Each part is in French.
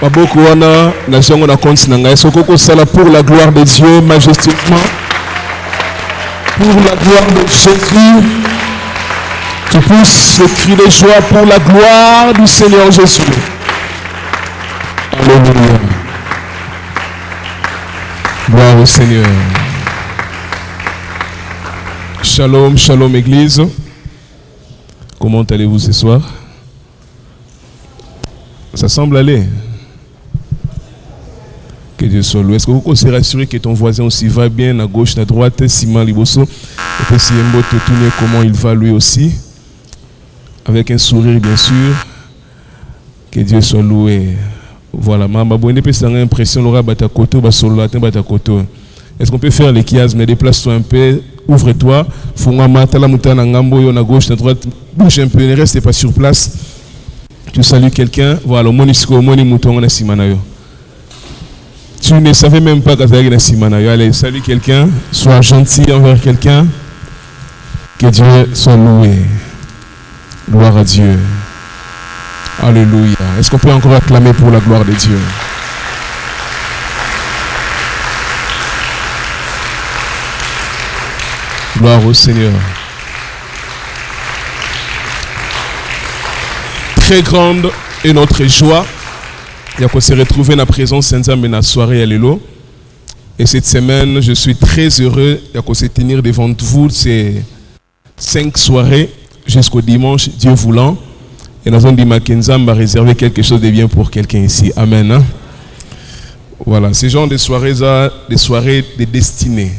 Pour la gloire de Dieu, majestueusement. Pour la gloire de Jésus. Tu pousses le cri de joie pour la gloire du Seigneur Jésus. Alléluia. Gloire au Seigneur. Shalom, shalom Église. Comment allez-vous ce soir? Ça semble aller. Que Dieu soit loué. Est-ce que vous pouvez rassurer que ton voisin aussi va bien à gauche, à droite, Simon Liboso, et puis si Mboto tourne comment il va lui aussi, avec un sourire bien sûr. Que Dieu soit loué. Voilà, ma bonne impression l'aura batakoto, basolatin batakoto. Est-ce qu'on peut faire les chiasmes? Déplace-toi un peu, ouvre-toi. Fonga matala mutana ngambo yo na gauche, à droite, bouge un peu, ne reste pas sur place. Tu salues quelqu'un, voilà, monisco, moni mouton na simanayo. Tu ne savais même pas que tu allais na simanayo. Allez, salue quelqu'un, sois gentil envers quelqu'un. Que Dieu soit loué. Gloire à Dieu. Alléluia. Est-ce qu'on peut encore acclamer pour la gloire de Dieu? Gloire au Seigneur. Très grande est notre joie. Il y a qu'on s'est retrouvé dans la présence de Saint-Zam dans la soirée à l'élo. Et cette semaine, je suis très heureux de se tenir devant vous ces 5 soirées jusqu'au dimanche, Dieu voulant. Et nous avons dit Mackenzam va réserver quelque chose de bien pour quelqu'un ici. Amen. Hein? Voilà, ces genres de soirées, des soirées de destinée.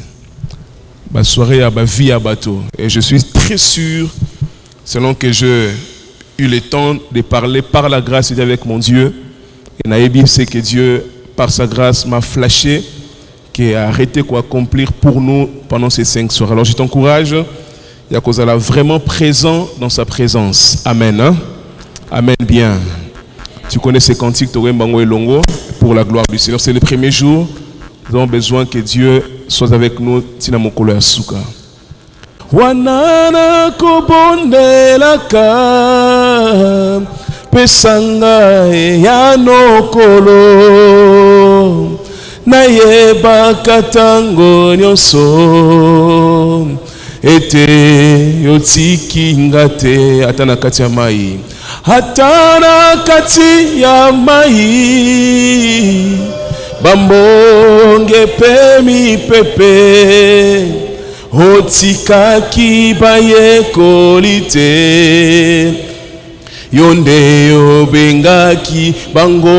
Ma soirée à ma vie à bateau. Et je suis très sûr, selon que j'ai eu le temps de parler par la grâce de Dieu avec mon Dieu. Et Naïbi, c'est que Dieu, par sa grâce, m'a flashé, qui a arrêté quoi accomplir pour nous pendant ces 5 soirées. Alors je t'encourage, il y a qu'on est vraiment présent dans sa présence. Amen. Hein? Amen bien. Tu connais ces cantiques, Torembango et Longo, pour la gloire du Seigneur. C'est le premier jour. Nous avons besoin que Dieu soit avec nous. Tina mokolo ya suka. Wanana kobondelaka pesanga ya nokolo nayeba katango nyonso ete yotiki ngate atana kati ya mai atana kati ya mai bambonge pe mi pepe otikaki bayekolite yonde obengaki bango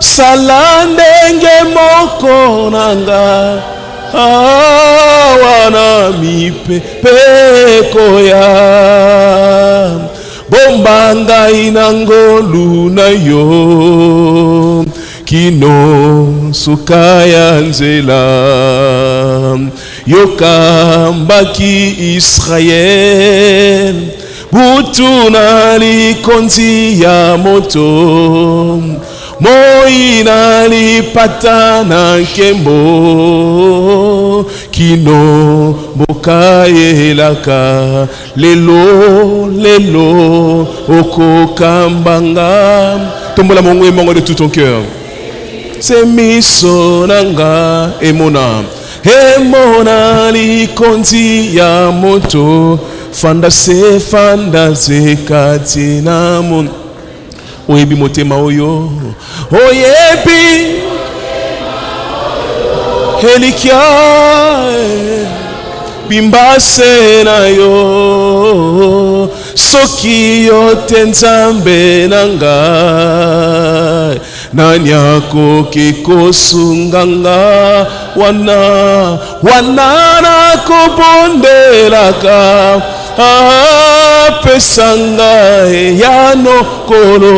sala ndenge moko nanga wana mipepe koya bombanga inangolu na yo kino sukaya nzela yokambaki Israel butuna likonzi ya moto moina lipata na nkembo kino bokaelaka lelo okokambanga tombola mongo de tout ton cœur. C'est misonanga emona likonzi ya moto fanda se kati na mon oyebi motema oyo oyebi helikia bimbase na yo soki yote nzambe nanga nani akoki kosunganga wana nakobondelaka apesanga ya nokolo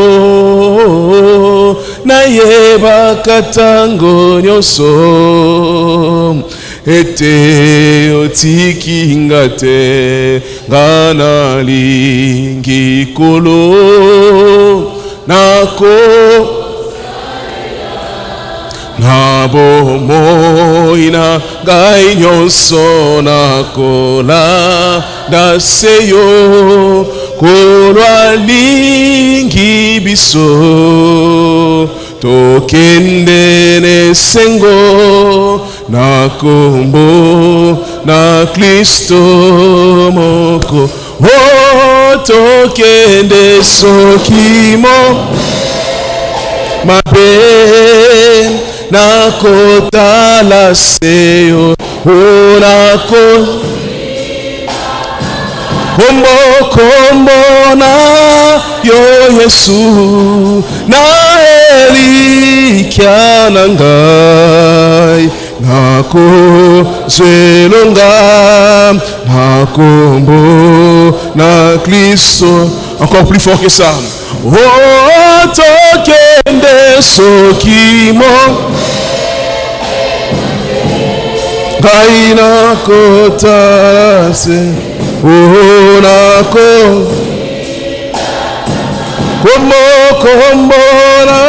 nayebaka ntango nyonso ete otiki nga te nga nalingi kolo nako na bomoi na ngai nyonso nakola ndaseyo kolwa lingi biso tokende nesengo na kombo na Kristo moko tokende sokimo mabe na kotala seyo onako kombo na yo Yesu na elikia na ngai nako zelonga na kombo na Kristo. Encore plus fort que ça. Tokende sokimo ngai nako tase nako kombo na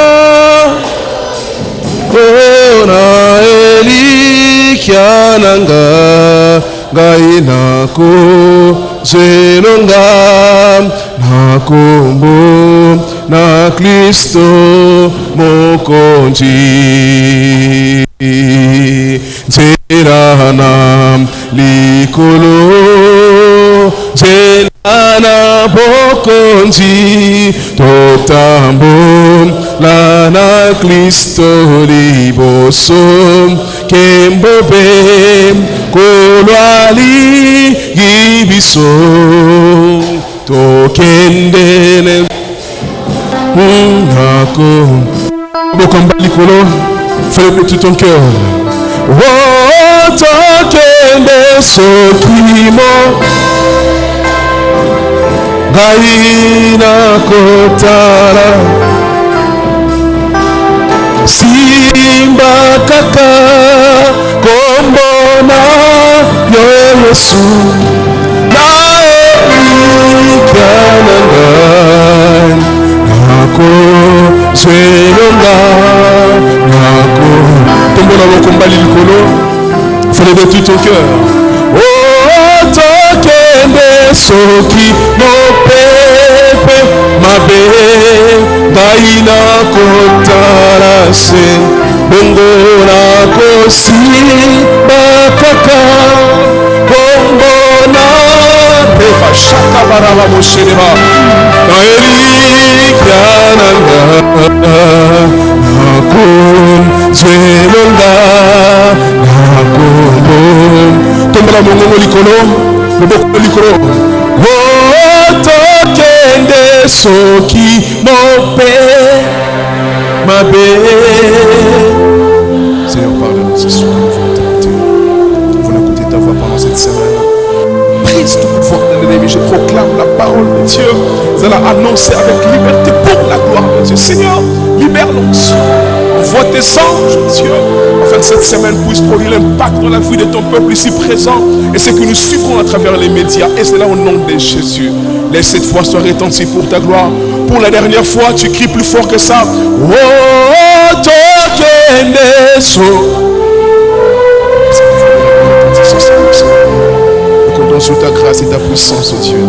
elikia na ngai nako zelonga na kombo na Kristo mokonzi nzela na likolo nzela na bokonzi totambola na Kristo liboso kembobe kolwa lingi biso tokende nako bokomba likolo. Fais-le de tout ton cœur. Tokende sokimo ngai nakotala simba kaka kombo na yo Yesu na elikia na ngai nako zelonga nako tombola bokombali likolo. Fais-le de tout ton cœur. Tokende soki mopepe mabe ngai nakotala se bongo nakosimba kaka kombo na pepa shaka baraba mosheleba na elikia na ngai nako zelonga nakombo tombola mongongo likolo moboko likolo. Tokende soki mope mabe. Seigneur, parle-nous ce soir. Vous n'écoutez ta voix pendant cette semaine. Brise tout pouvoir de l'ennemi. Je proclame la parole de Dieu. Vous allez annoncer avec liberté pour la gloire de Dieu. Seigneur, libère-nous. Envoie tes anges, Dieu, afin que cette semaine puisse produire l'impact dans la vie de ton peuple ici présent et ce que nous suivrons à travers les médias. Et c'est là au nom de Jésus. Laisse cette foi soit retentie pour ta gloire. Pour la dernière fois, tu cries plus fort que ça. Nous comptons sur ta grâce et ta puissance, oh Dieu.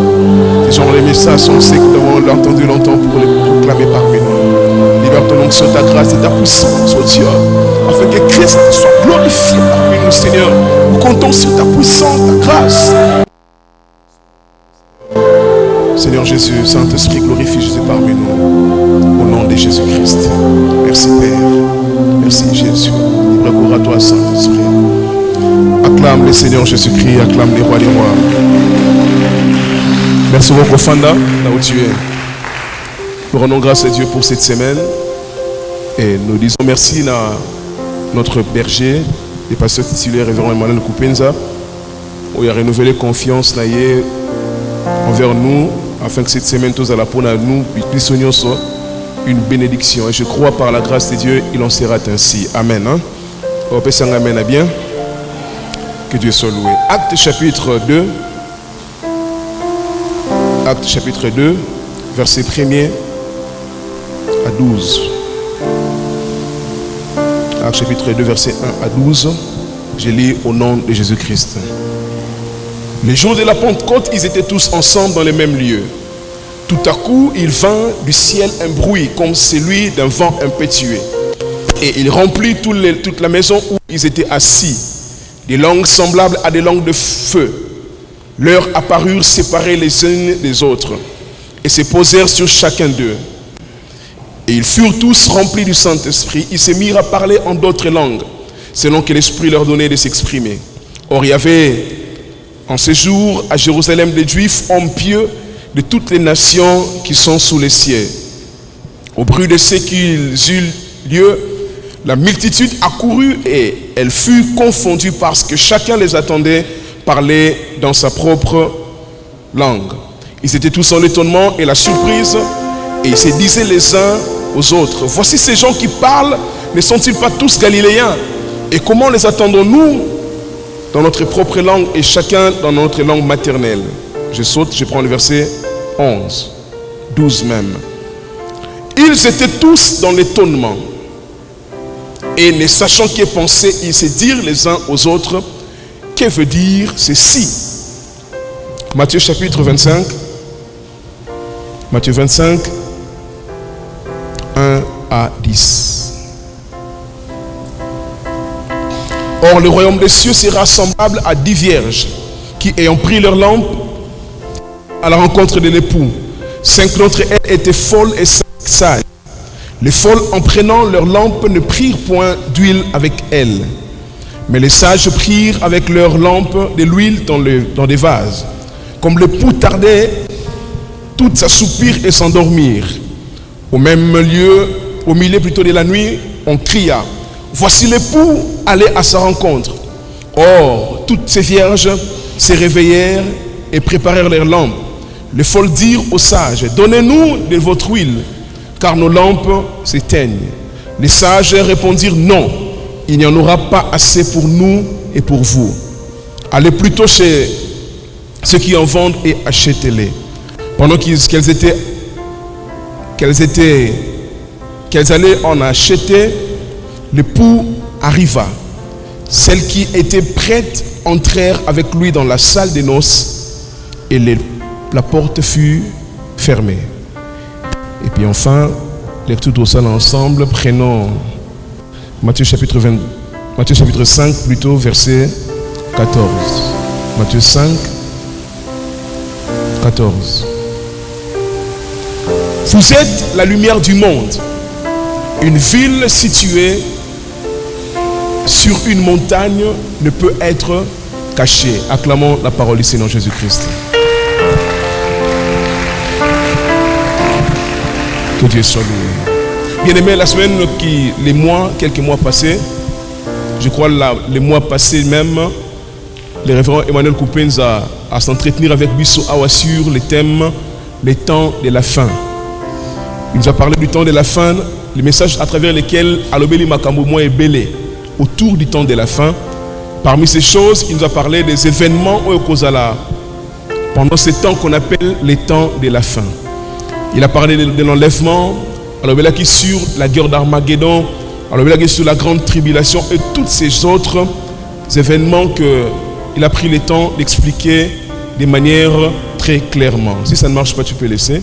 Ces gens, les messages sont ceux que nous avons entendu longtemps pour les proclamer parmi nous. Libère ton nom sur ta grâce et ta puissance, oh Dieu, afin que Christ soit glorifié parmi nous, Seigneur. Nous comptons sur ta puissance, ta grâce. Seigneur Jésus, Saint-Esprit, glorifie Jésus parmi nous, au nom de Jésus-Christ. Merci Père, merci Jésus. Libre cours à toi, Saint-Esprit. Acclame le Seigneur Jésus-Christ, acclame les rois des rois. Merci beaucoup, Fanda, là où tu es. Nous rendons grâce à Dieu pour cette semaine et nous disons merci à notre berger, le pasteur titulaire révérend Emmanuel Kupenza, où il a renouvelé confiance envers nous, afin que cette semaine, tous à la peau, nous puissions une bénédiction. Et je crois par la grâce de Dieu, il en sera ainsi. Amen. On peut s'en amener à bien. Que Dieu soit loué. Acte chapitre 2. Acte chapitre 2, verset 1er à 12. Acte chapitre 2, verset 1 à 12. Je lis au nom de Jésus-Christ. Les jours de la Pentecôte, ils étaient tous ensemble dans les mêmes lieux. Tout à coup, il vint du ciel un bruit comme celui d'un vent impétueux. Et il remplit toute la maison où ils étaient assis. Des langues semblables à des langues de feu leur apparurent séparées les unes des autres et se posèrent sur chacun d'eux. Et ils furent tous remplis du Saint-Esprit. Ils se mirent à parler en d'autres langues, selon que l'Esprit leur donnait de s'exprimer. Or, il y avait en ce jour à Jérusalem des Juifs, hommes pieux de toutes les nations qui sont sous les cieux. Au bruit de ce qu'ils eurent lieu, la multitude accourut et elle fut confondue parce que chacun les attendait parler dans sa propre langue. Ils étaient tous en étonnement et la surprise et ils se disaient les uns aux autres: voici ces gens qui parlent, ne sont-ils pas tous galiléens? Et comment les attendons-nous dans notre propre langue et chacun dans notre langue maternelle? Je saute, je prends le verset 11, 12 même. Ils étaient tous dans l'étonnement et ne sachant que penser, ils se dirent les uns aux autres: que veut dire ceci? Matthieu chapitre 25. Matthieu 25, 1 à 10. Or, le royaume des cieux sera semblable à 10 vierges qui, ayant pris leur lampe à la rencontre de l'époux, 5 d'entre elles étaient folles et 5 sages. Les folles, en prenant leur lampe, ne prirent point d'huile avec elles, mais les sages prirent avec leur lampe de l'huile dans des vases. Comme l'époux tardait, toutes s'assoupirent et s'endormirent. Au même lieu, au milieu plutôt de la nuit, on cria: voici l'époux, allez à sa rencontre. Or, toutes ces vierges se réveillèrent et préparèrent leurs lampes. Les folles dirent aux sages: donnez-nous de votre huile, car nos lampes s'éteignent. Les sages répondirent: non, il n'y en aura pas assez pour nous et pour vous. Allez plutôt chez ceux qui en vendent et achetez-les. Pendant qu'elles allaient en acheter, l'époux arriva. Celles qui étaient prêtes entrèrent avec lui dans la salle des noces et la porte fut fermée. Et puis enfin, lecture tout ça ensemble, prenons Matthieu chapitre 5 plutôt, verset 14. Matthieu 5, 14. Vous êtes la lumière du monde. Une ville située sur une montagne ne peut être cachée. Acclamons la parole du Seigneur Jésus-Christ. Que Dieu soit loué. Bien aimé, la semaine quelques mois passés, je crois les mois passés même, le révérend Emmanuel Coupens a s'entretenir avec Bissou Awa sur le thème les temps de la fin. Il nous a parlé du temps de la fin, les messages à travers lesquels Alobeli Makambo est belé autour du temps de la fin. Parmi ces choses, il nous a parlé des événements au Kozala pendant ce temps qu'on appelle les temps de la fin. Il a parlé de l'enlèvement, Alobeli qui sur la guerre d'Armageddon, Alobeli qui sur la grande tribulation et tous ces autres événements qu'il a pris le temps d'expliquer de manière très clairement. Si ça ne marche pas, tu peux laisser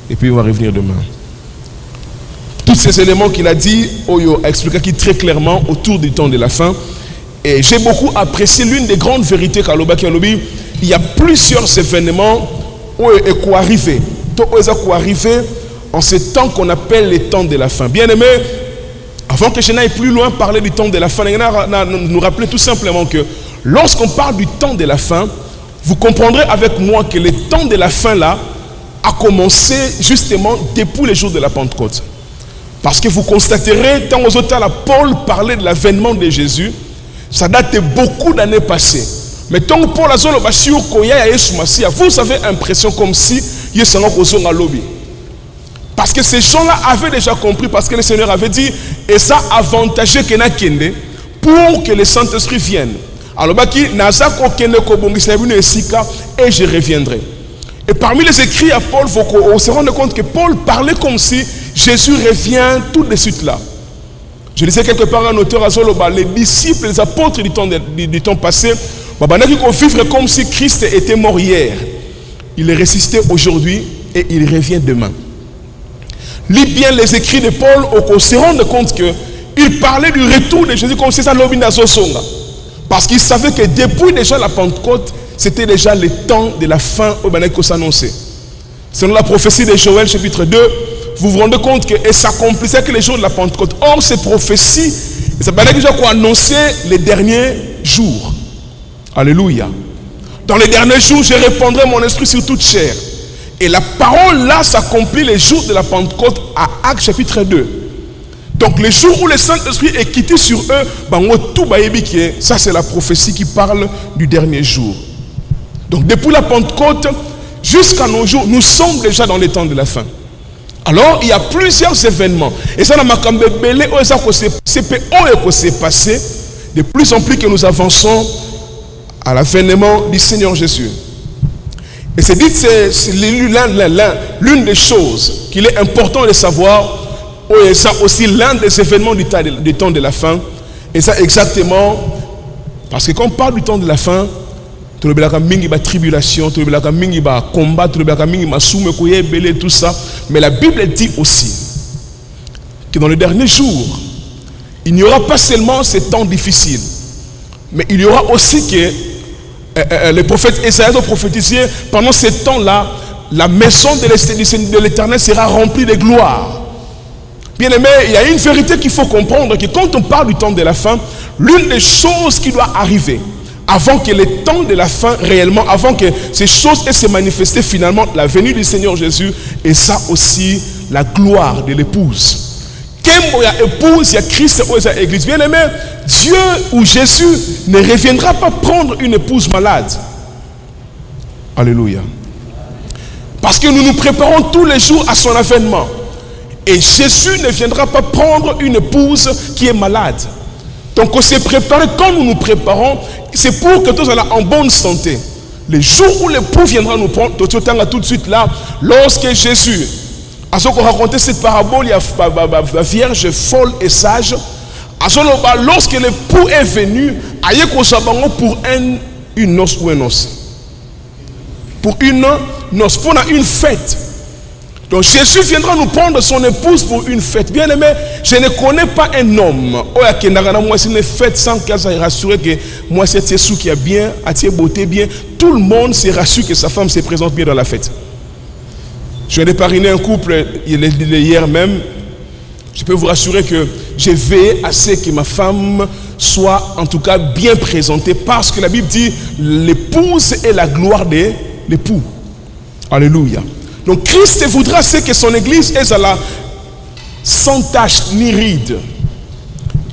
et puis on va revenir demain. Tous ces éléments qu'il a dit, Oyo a expliqué très clairement autour du temps de la fin. Et j'ai beaucoup apprécié l'une des grandes vérités qu'Aloba qui Alobi. Il y a plusieurs événements où est quoi arriver. En ce temps qu'on appelle les temps de la fin. Bien aimé, avant que je n'aille plus loin parler du temps de la fin, nous rappeler tout simplement que lorsqu'on parle du temps de la fin, vous comprendrez avec moi que le temps de la fin là a commencé justement depuis les jours de la Pentecôte. Parce que vous constaterez, tant aux autres, Paul parlait de l'avènement de Jésus, ça date de beaucoup d'années passées. Mais tant que Paul a dit vous avez l'impression comme si il y a lobby. Parce que ces gens-là avaient déjà compris, parce que le Seigneur avait dit, et ça avantagé que na kende pour que le Saint-Esprit vienne. Alors, et je reviendrai. Et parmi les écrits à Paul, on se rend compte que Paul parlait comme si Jésus revient tout de suite là. Je disais quelque part un auteur à Zoloba, les disciples, les apôtres du temps passé, ils vivre comme si Christ était mort hier. Il est ressuscité aujourd'hui et il revient demain. Lis bien les écrits de Paul, on se rend compte qu'il parlait du retour de Jésus comme c'est ça l'obina Zosonga. Parce qu'il savait que depuis déjà la Pentecôte, c'était déjà le temps de la fin au Baneko s'annonçait. Selon la prophétie de Joël, chapitre 2, vous vous rendez compte que s'accomplissait que les jours de la Pentecôte. Or, ces prophéties, ça veut déjà quoi annoncer les derniers jours. Alléluia. Dans les derniers jours, je répandrai mon esprit sur toute chair. Et la parole là s'accomplit les jours de la Pentecôte à Actes chapitre 2. Donc les jours où le Saint-Esprit est quitté sur eux, ça c'est la prophétie qui parle du dernier jour. Donc depuis la Pentecôte jusqu'à nos jours, nous sommes déjà dans les temps de la fin. Alors il y a plusieurs événements. Et ça s'est passé de plus en plus que nous avançons à l'avènement du Seigneur Jésus. Et c'est dit, c'est l'une des choses qu'il est important de savoir. Et ça aussi l'un des événements du temps de la fin. Et ça exactement, parce que quand on parle du temps de la fin, tout le tribulation, tout le combat, tout le tout ça. Mais la Bible dit aussi que dans les derniers jours, il n'y aura pas seulement ces temps difficiles, mais il y aura aussi que les prophètes Esaïe ont prophétisé pendant ces temps-là, la maison de l'Éternel sera remplie de gloire. Bien aimé, il y a une vérité qu'il faut comprendre, que quand on parle du temps de la fin, l'une des choses qui doit arriver avant que le temps de la fin réellement, avant que ces choses aient se manifester finalement, la venue du Seigneur Jésus, et ça aussi la gloire de l'épouse. Quand il y a épouse, il y a Christ, il y a l'église. Bien aimé, Dieu ou Jésus ne reviendra pas prendre une épouse malade. Alléluia. Parce que nous nous préparons tous les jours à son avènement. Et Jésus ne viendra pas prendre une épouse qui est malade. Donc on s'est préparé, quand nous nous préparons, c'est pour que tous soyons en bonne santé. Le jour où l'époux viendra nous prendre, tout de suite là, lorsque Jésus a raconté cette parabole, il y a la vierge folle et sage. Lorsque l'époux est venu, pour une noce ou un os. Pour une noce, pour une fête. Donc Jésus viendra nous prendre son épouse pour une fête. Bien aimé, je ne connais pas un homme qui a une fête sans qu'il soit rassuré que moi c'est sous qui a bien, a beauté bien. Tout le monde s'est rassuré que sa femme se présente bien dans la fête. Je viens de parrainer un couple hier même. Je peux vous rassurer que je veille à ce que ma femme soit en tout cas bien présentée, parce que la Bible dit l'épouse est la gloire de l'époux. Alléluia. Donc Christ voudra que son église est sans tache ni ride.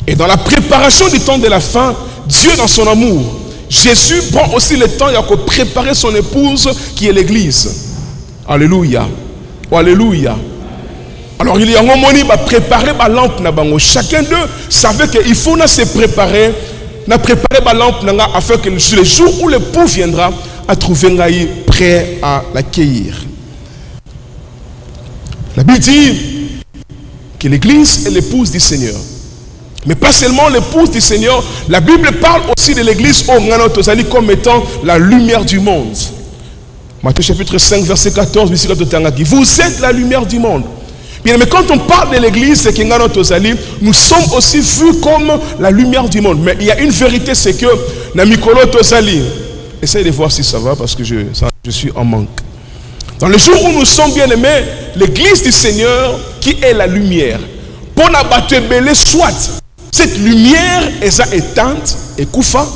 Et dans la préparation du temps de la fin, Dieu dans son amour, Jésus prend aussi le temps de préparer son épouse qui est l'église. Alléluia. Oh, alléluia. Alors il y a un moment où préparer la lampe. Chacun d'eux savait qu'il faut se préparer. Préparer la lampe afin que le jour où l'époux viendra, à trouver prêt à l'accueillir. La Bible dit que l'église est l'épouse du Seigneur. Mais pas seulement l'épouse du Seigneur, la Bible parle aussi de l'église comme étant la lumière du monde. Matthieu chapitre 5, verset 14, vous êtes la lumière du monde. Bien, mais quand on parle de l'église, c'est que nous sommes aussi vus comme la lumière du monde. Mais il y a une vérité, c'est que Namikolo Tosali, essayez de voir si ça va, parce que je suis en manque. Dans le jour où nous sommes bien aimés, l'église du Seigneur qui est la lumière, pour n'abattre belé soit cette lumière est éteinte et koufa,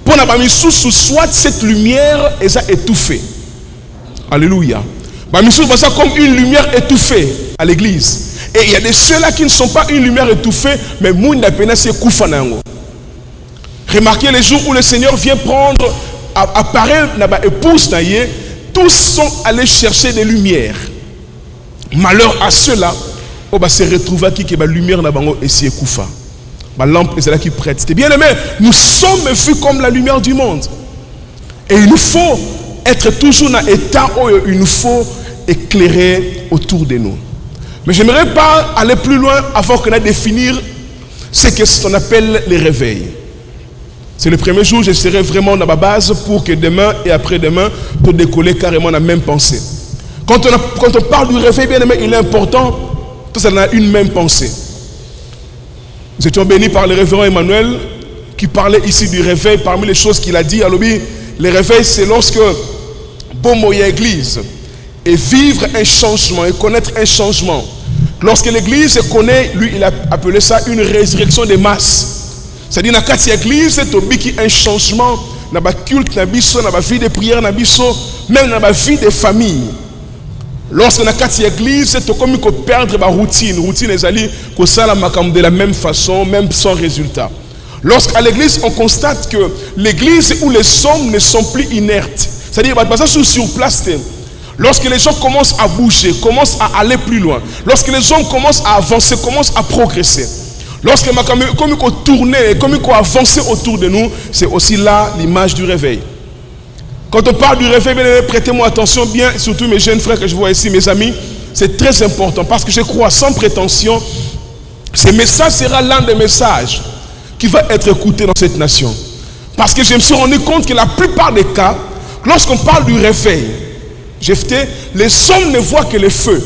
pour n'abattre sous soit cette lumière est étouffée. Alléluia. C'est comme une lumière étouffée à l'église. Et il y a des ceux-là qui ne sont pas une lumière étouffée, mais mouna pena c'est koufa nango. Remarquez les jours où le Seigneur vient prendre apparaître na ba épouse naïe. Tous sont allés chercher des lumières. Malheur à ceux-là, on va se retrouver qui que la lumière n'a pas essayé koufa. La lampe est là qui prête. C'est bien aimé. Nous sommes vus comme la lumière du monde. Et il nous faut être toujours dans l'état où il nous faut éclairer autour de nous. Mais je n'aimerais pas aller plus loin avant qu'on ait définir ce qu'on appelle les réveils. C'est le premier jour, je serai vraiment dans ma base pour que demain et après-demain, pour décoller carrément la même pensée. Quand on parle du réveil, bien aimé, il est important, tout ça a une même pensée. Nous étions bénis par le révérend Emmanuel qui parlait ici du réveil. Parmi les choses qu'il a dit à l'objet, le réveil c'est lorsque bon mot église et vivre un changement et connaître un changement. Lorsque l'église connaît, lui il a appelé ça une résurrection des masses. C'est-à-dire dans cette église c'est un changement dans la culte, dans la vie de prière, dans même dans la vie des familles. Lorsque dans cette église c'est comme perdre la routine. Routine les alliés que ça de la même façon, même sans résultat. Lorsqu'à l'église on constate que l'église où les hommes ne sont plus inertes, c'est-à-dire sur place. Lorsque les gens commencent à bouger, commencent à aller plus loin, lorsque les hommes commencent à avancer, commencent à progresser, lorsque comme ils tournent, comme ils avancent autour de nous, c'est aussi là l'image du réveil. Quand on parle du réveil, prêtez-moi attention bien, surtout mes jeunes frères que je vois ici, mes amis, c'est très important parce que je crois sans prétention, ce message sera l'un des messages qui va être écouté dans cette nation. Parce que je me suis rendu compte que la plupart des cas, lorsqu'on parle du réveil, les hommes ne voient que le feu.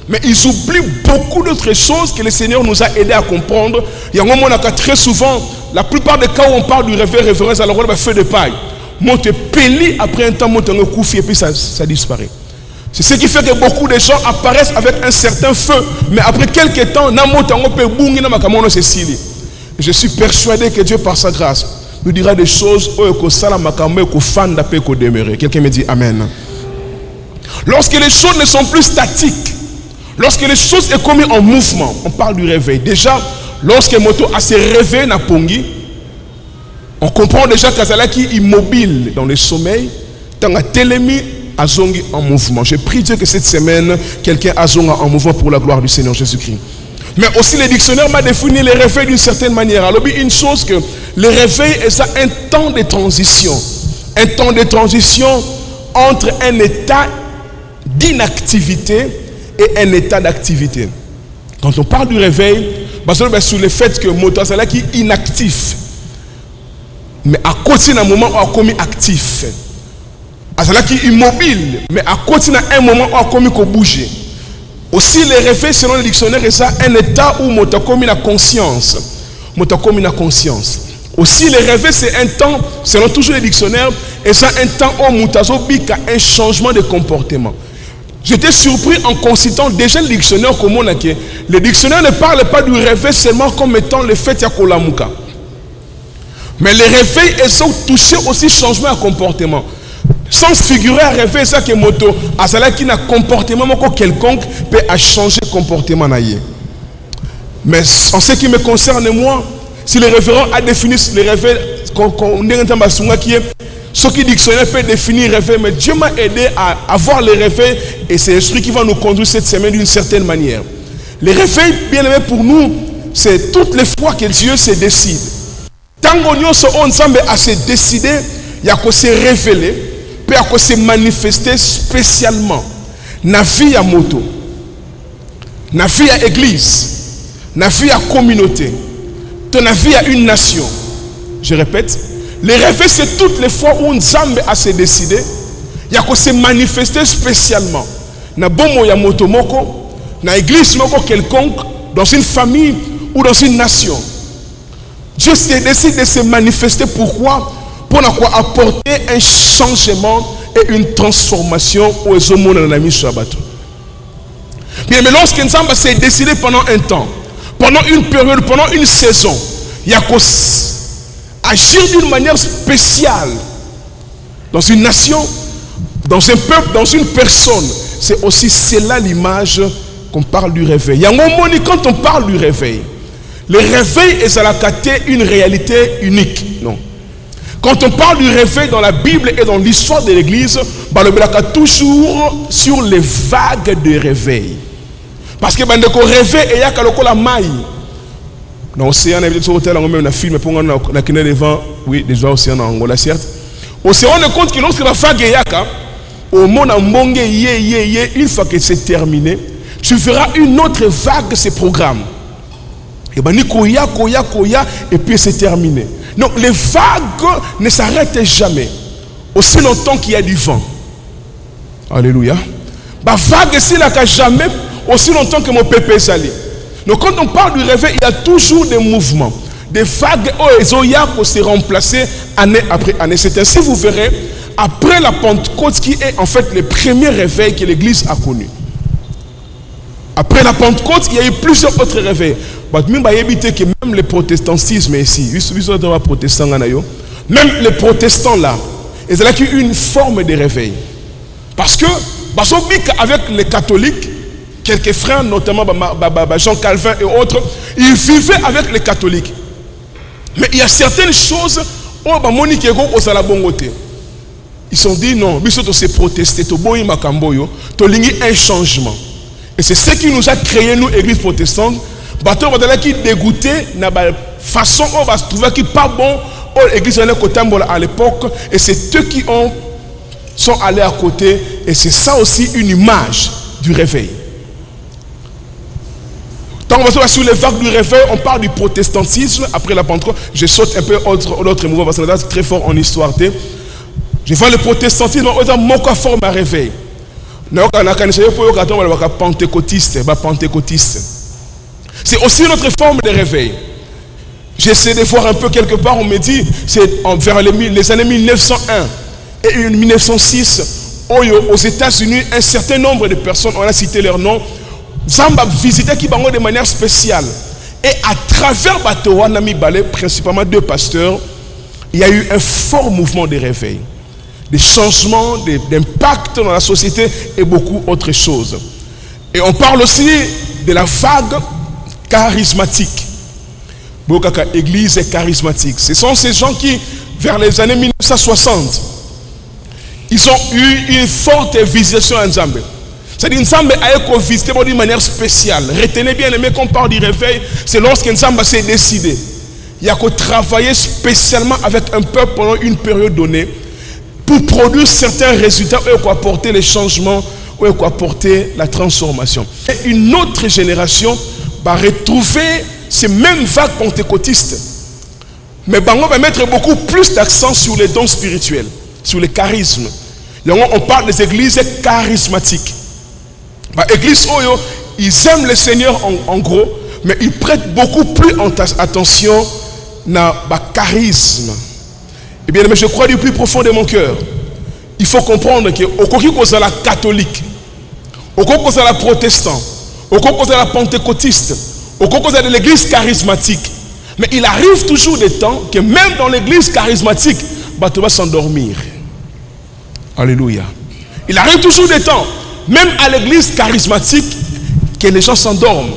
Mais ils oublient beaucoup d'autres choses que le Seigneur nous a aidés à comprendre. Il y a un moment où très souvent, la plupart des cas où on parle du réveil, référence, alors on a feu de paille. Monte peli, après un temps, monte un coup, et puis ça disparaît. C'est ce qui fait que beaucoup de gens apparaissent avec un certain feu. Mais après quelques temps, je suis persuadé que Dieu, par sa grâce, nous dira des choses où quelqu'un me dit Amen. Lorsque les choses ne sont plus statiques, lorsque les choses sont commises en mouvement, on parle du réveil. Déjà, lorsque moto a se réveillé na pongi, on comprend déjà qu'Azalaki est immobile dans le sommeil, tant à télémi azongi en mouvement. Je prie Dieu que cette semaine, quelqu'un azonga en mouvement pour la gloire du Seigneur Jésus-Christ. Mais aussi le dictionnaire m'a défini le réveil d'une certaine manière. Alors, une chose que le réveil est ça, un temps de transition. Un temps de transition entre un état d'inactivité et un état d'activité. Quand on parle du réveil, c'est sur le fait que Motazala qui est inactif, mais à côté d'un moment où on a commis actif. Azala qui est immobile, mais à côté d'un moment où on a commis bouger. Aussi le réveil selon le dictionnaire est ça un état où on a commis la conscience. Aussi le réveil c'est un temps, selon toujours les dictionnaires, et ça un temps où on a un changement de comportement. J'étais surpris en consultant déjà le dictionnaire comme on a que le dictionnaire ne parle pas du réveil seulement comme étant le fait ya kolamuka. Mais le réveil est ça toucher aussi changement de comportement. Sans figurer à réveil ça que moto à cela qui n'a comportement quelconque peut à changer comportement naïe. Mais en ce qui me concerne moi, si le référent a défini le réveil qu'on est en qui est ce qui dictionnaire peut définir réveil, mais Dieu m'a aidé à avoir le réveil et c'est l'esprit qui va nous conduire cette semaine d'une certaine manière. Le réveil, bien aimé pour nous, c'est toutes les fois que Dieu se décide. Tant qu'on est ensemble à se décider, il y a qu'à se révéler, puis il y a qu'à se manifester spécialement. Na vie à moto, na vie à église, na vie à communauté, na vie à une nation. Je répète. Le réveil, c'est toutes les fois où Nzambe a se décidé, il y a qu'à se manifester spécialement. Na bomo ya motomoko, na église moko quelconque, dans une famille ou dans une nation. Dieu décide de se manifester. Pourquoi? Pour apporter un changement et une transformation aux hommes dans la mission Shabbat. Bien, mais lorsque Nzambe s'est décidé pendant un temps, pendant une période, pendant une saison, il y a qu'à agir d'une manière spéciale dans une nation, dans un peuple, dans une personne. C'est aussi cela l'image qu'on parle du réveil. Il y a un moment quand on parle du réveil, le réveil est à la caté une réalité unique. Non. Quand on parle du réveil dans la Bible et dans l'histoire de l'Église, le blaka toujours sur les vagues de réveil. Parce que le réveil est la maille. Dans l'océan, on a filmé pour devant, oui, déjà océan en Angola, certes. On se rend compte que lorsque la vague est au monde en bongue, une fois que c'est terminé, tu verras une autre vague se programme. Et ben, koya, et puis c'est terminé. Donc les vagues ne s'arrêtent jamais, aussi longtemps qu'il y a du vent. Alléluia. vague s'il n'a jamais aussi longtemps que mon pépé salé. Donc quand on parle du réveil, il y a toujours des mouvements, des vagues qui se remplacer année après année. C'est ainsi, vous verrez, après la Pentecôte, qui est en fait le premier réveil que l'Église a connu. Après la Pentecôte, il y a eu plusieurs autres réveils. Que même le protestantisme ici, même les protestants là, ils ont eu une forme de réveil. Parce que, avec les catholiques, quelques frères, notamment Jean Calvin et autres, ils vivaient avec les catholiques. Mais il y a certaines choses, ils se sont dit non, nous sommes protestés, un changement. Et c'est ce qui nous a créé, nous, Église protestante, qui dégoûté, na façon on va se trouver qui pas bon, l'Église à l'époque, et c'est eux qui sont allés à côté, et c'est ça aussi une image du réveil. Tant qu'on va sur les vagues du réveil, on parle du protestantisme après la Pentecôte. Je saute un peu autre mouvement parce que c'est très fort en histoire. Je vois le protestantisme, on a mon forme à réveil. Pentecôtiste. C'est aussi notre forme de réveil. J'essaie de voir un peu quelque part, on me dit, c'est vers les années 1901 et 1906, aux États-Unis, un certain nombre de personnes, on a cité leur nom, Zamba visitait Kibango de manière spéciale. Et à travers Batoa, Nami Balé, principalement 2 pasteurs, il y a eu un fort mouvement de réveil. Des changements, d'impact dans la société et beaucoup d'autres choses. Et on parle aussi de la vague charismatique. Bokaka église charismatique. Ce sont ces gens qui, vers les années 1960, ils ont eu une forte visitation en Zambie. C'est-à-dire Nzambe a visité d'une manière spéciale. Retenez bien, mais quand on parle du réveil, c'est lorsque Nzambe s'est décidé. Il y a qu'à travailler spécialement avec un peuple pendant une période donnée pour produire certains résultats et pour apporter les changements et pour apporter la transformation. Et une autre génération va retrouver ces mêmes vagues pentecôtistes. Mais Bango va mettre beaucoup plus d'accent sur les dons spirituels, sur les charismes. On parle des églises charismatiques. Église Oyo, ils aiment le Seigneur en gros, mais ils prêtent beaucoup plus attention à charisme. Eh bien, mais je crois du plus profond de mon cœur, il faut comprendre que au Koki la catholique, au Koki la protestant, au Koki la pentecôtiste, au Koki de l'église charismatique, mais il arrive toujours des temps que même dans l'église charismatique, tu vas s'endormir. Alléluia. Il arrive toujours des temps, même à l'église charismatique, que les gens s'endorment.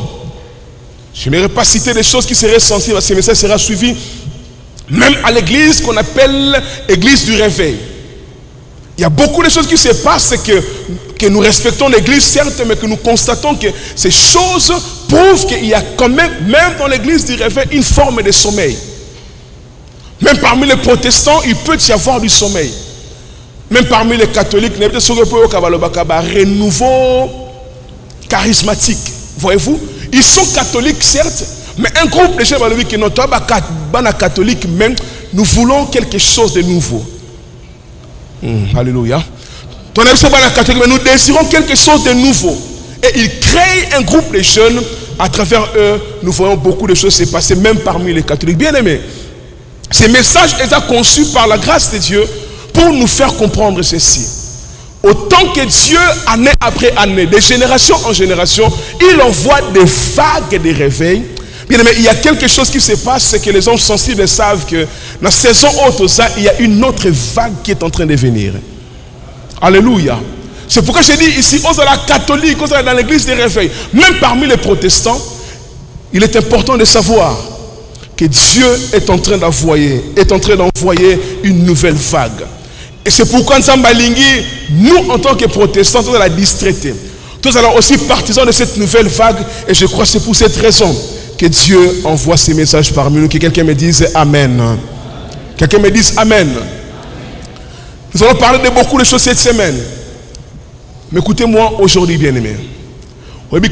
Je n'aimerais pas citer des choses qui seraient sensibles, parce que ce message sera suivi. Même à l'église qu'on appelle l'église du réveil. Il y a beaucoup de choses qui se passent que nous respectons l'église, certes, mais que nous constatons que ces choses prouvent qu'il y a quand même dans l'église du réveil, une forme de sommeil. Même parmi les protestants, il peut y avoir du sommeil. Même parmi les catholiques, il y a un renouveau charismatique. Voyez-vous, ils sont catholiques, certes, mais un groupe de gens qui sont catholiques, même, nous voulons quelque chose de nouveau. Alléluia. Nous désirons quelque chose de nouveau. Et ils créent un groupe de jeunes. À travers eux, nous voyons beaucoup de choses se passer, même parmi les catholiques. Bien aimés, ces messages sont conçus par la grâce de Dieu pour nous faire comprendre ceci. Autant que Dieu, année après année, de génération en génération, il envoie des vagues de réveil. Bien aimé, il y a quelque chose qui se passe, c'est que les hommes sensibles savent que dans la saison haute, il y a une autre vague qui est en train de venir. Alléluia. C'est pourquoi je dis ici, on est la catholique, on est dans l'église des réveils. Même parmi les protestants, il est important de savoir que Dieu est en train d'envoyer une nouvelle vague. Et c'est pourquoi nous, en tant que protestants, nous allons la distraiter. Nous allons aussi partisans de cette nouvelle vague. Et je crois que c'est pour cette raison que Dieu envoie ces messages parmi nous. Que quelqu'un me dise Amen. Quelqu'un me dise Amen. Nous allons parler de beaucoup de choses cette semaine. Mais écoutez-moi aujourd'hui, bien-aimés.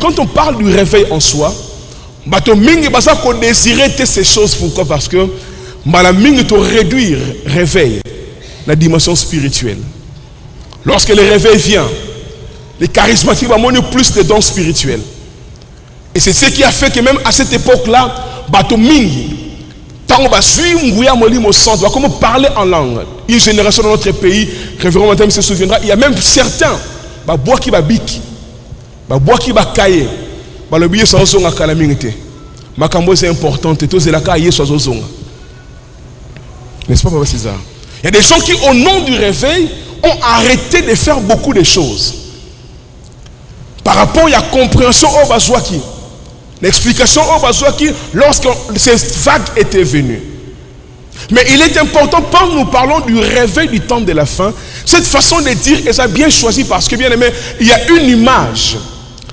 Quand on parle du réveil en soi, on désirait ces choses. Pourquoi? Parce que on te réduire réveil, la dimension spirituelle. Lorsque le réveil vient, Les charismatiques ont plus de dons spirituels. Et c'est ce qui a fait que même à cette époque-là, Bato Mingi, tant on va suivre Ngouya Molimo Centre, va comme parler en langue. Une génération dans notre pays, révérend Madame se souviendra, il y a même certains, bah bois qui va biki, bah bois qui va cailler, bah le billet sans zonga calamité. Ma cambo c'est important, et tous les cas cailler sans zonga. N'est-ce pas, Papa César? Il y a des gens qui, au nom du réveil, ont arrêté de faire beaucoup de choses. Par rapport à la compréhension au Bazouaki, l'explication au Bazouaki, lorsque ces vagues étaient venues. Mais il est important, quand nous parlons du réveil du temps de la fin, cette façon de dire, et ça a bien choisi parce que, bien aimé, il y a une image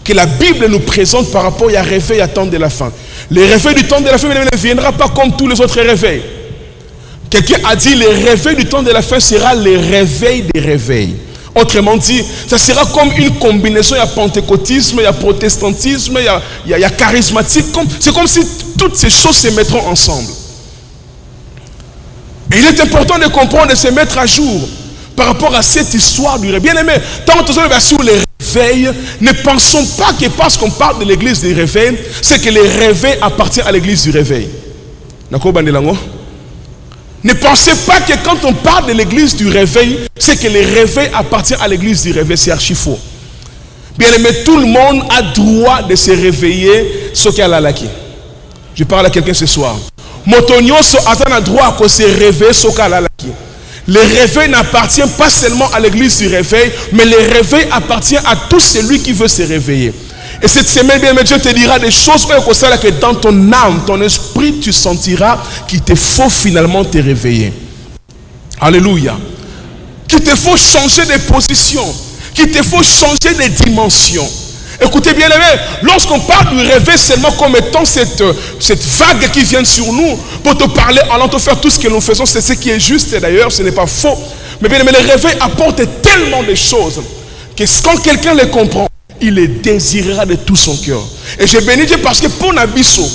que la Bible nous présente par rapport à réveil à temps de la fin. Le réveil du temps de la fin ne viendra pas comme tous les autres réveils. Quelqu'un a dit, le réveil du temps de la fin sera le réveil des réveils. Autrement dit, ça sera comme une combinaison, il y a pentecôtisme, il y a protestantisme, il y a charismatique. C'est comme si toutes ces choses se mettront ensemble. Et il est important de comprendre, de se mettre à jour par rapport à cette histoire du réveil. Bien aimé, tant que nous sommes sur les réveils, ne pensons pas que parce qu'on parle de l'église du réveil, c'est que le réveil appartient à l'église du réveil. Ne pensez pas que quand on parle de l'église du réveil, c'est que le réveil appartient à l'église du réveil. C'est archi faux. Bien aimé, tout le monde a droit de se réveiller, ce qu'il y a là. Je parle à quelqu'un ce soir. Motonioso a droit de se réveiller, ce qu'il y a là. Le réveil n'appartient pas seulement à l'église du réveil, mais le réveil appartient à tout celui qui veut se réveiller. Et cette semaine, bien, Dieu te dira des choses que dans ton âme, ton esprit, tu sentiras qu'il te faut finalement te réveiller. Alléluia. Qu'il te faut changer de position. Qu'il te faut changer de dimension. Écoutez bien, lorsqu'on parle du réveil seulement comme étant cette vague qui vient sur nous, pour te parler, allant te faire tout ce que nous faisons, c'est ce qui est juste, et d'ailleurs, ce n'est pas faux. Mais bien, le réveil apporte tellement de choses que quand quelqu'un les comprend, il les désirera de tout son cœur. Et je bénis Dieu parce que pour Nabiso,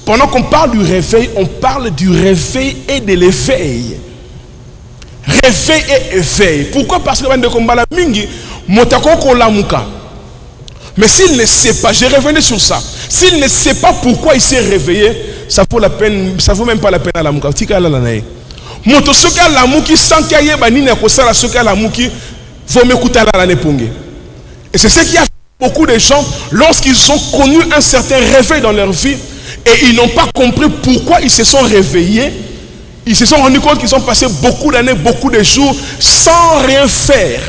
pendant qu'on parle du réveil, on parle du réveil et de l'éveil. Réveil et éveil. Pourquoi? Parce que mais s'il ne sait pas, je revenais sur ça. S'il ne sait pas pourquoi il s'est réveillé, ça vaut la peine, ça vaut même pas la peine à la mouka. Moto soka la mouki sans qu'il y ait banine à cause la soka la mouki, faut m'écouter à la népongue. Et c'est ce qui a fait beaucoup de gens lorsqu'ils ont connu un certain réveil dans leur vie et ils n'ont pas compris pourquoi ils se sont réveillés. Ils se sont rendus compte qu'ils ont passé beaucoup d'années, beaucoup de jours sans rien faire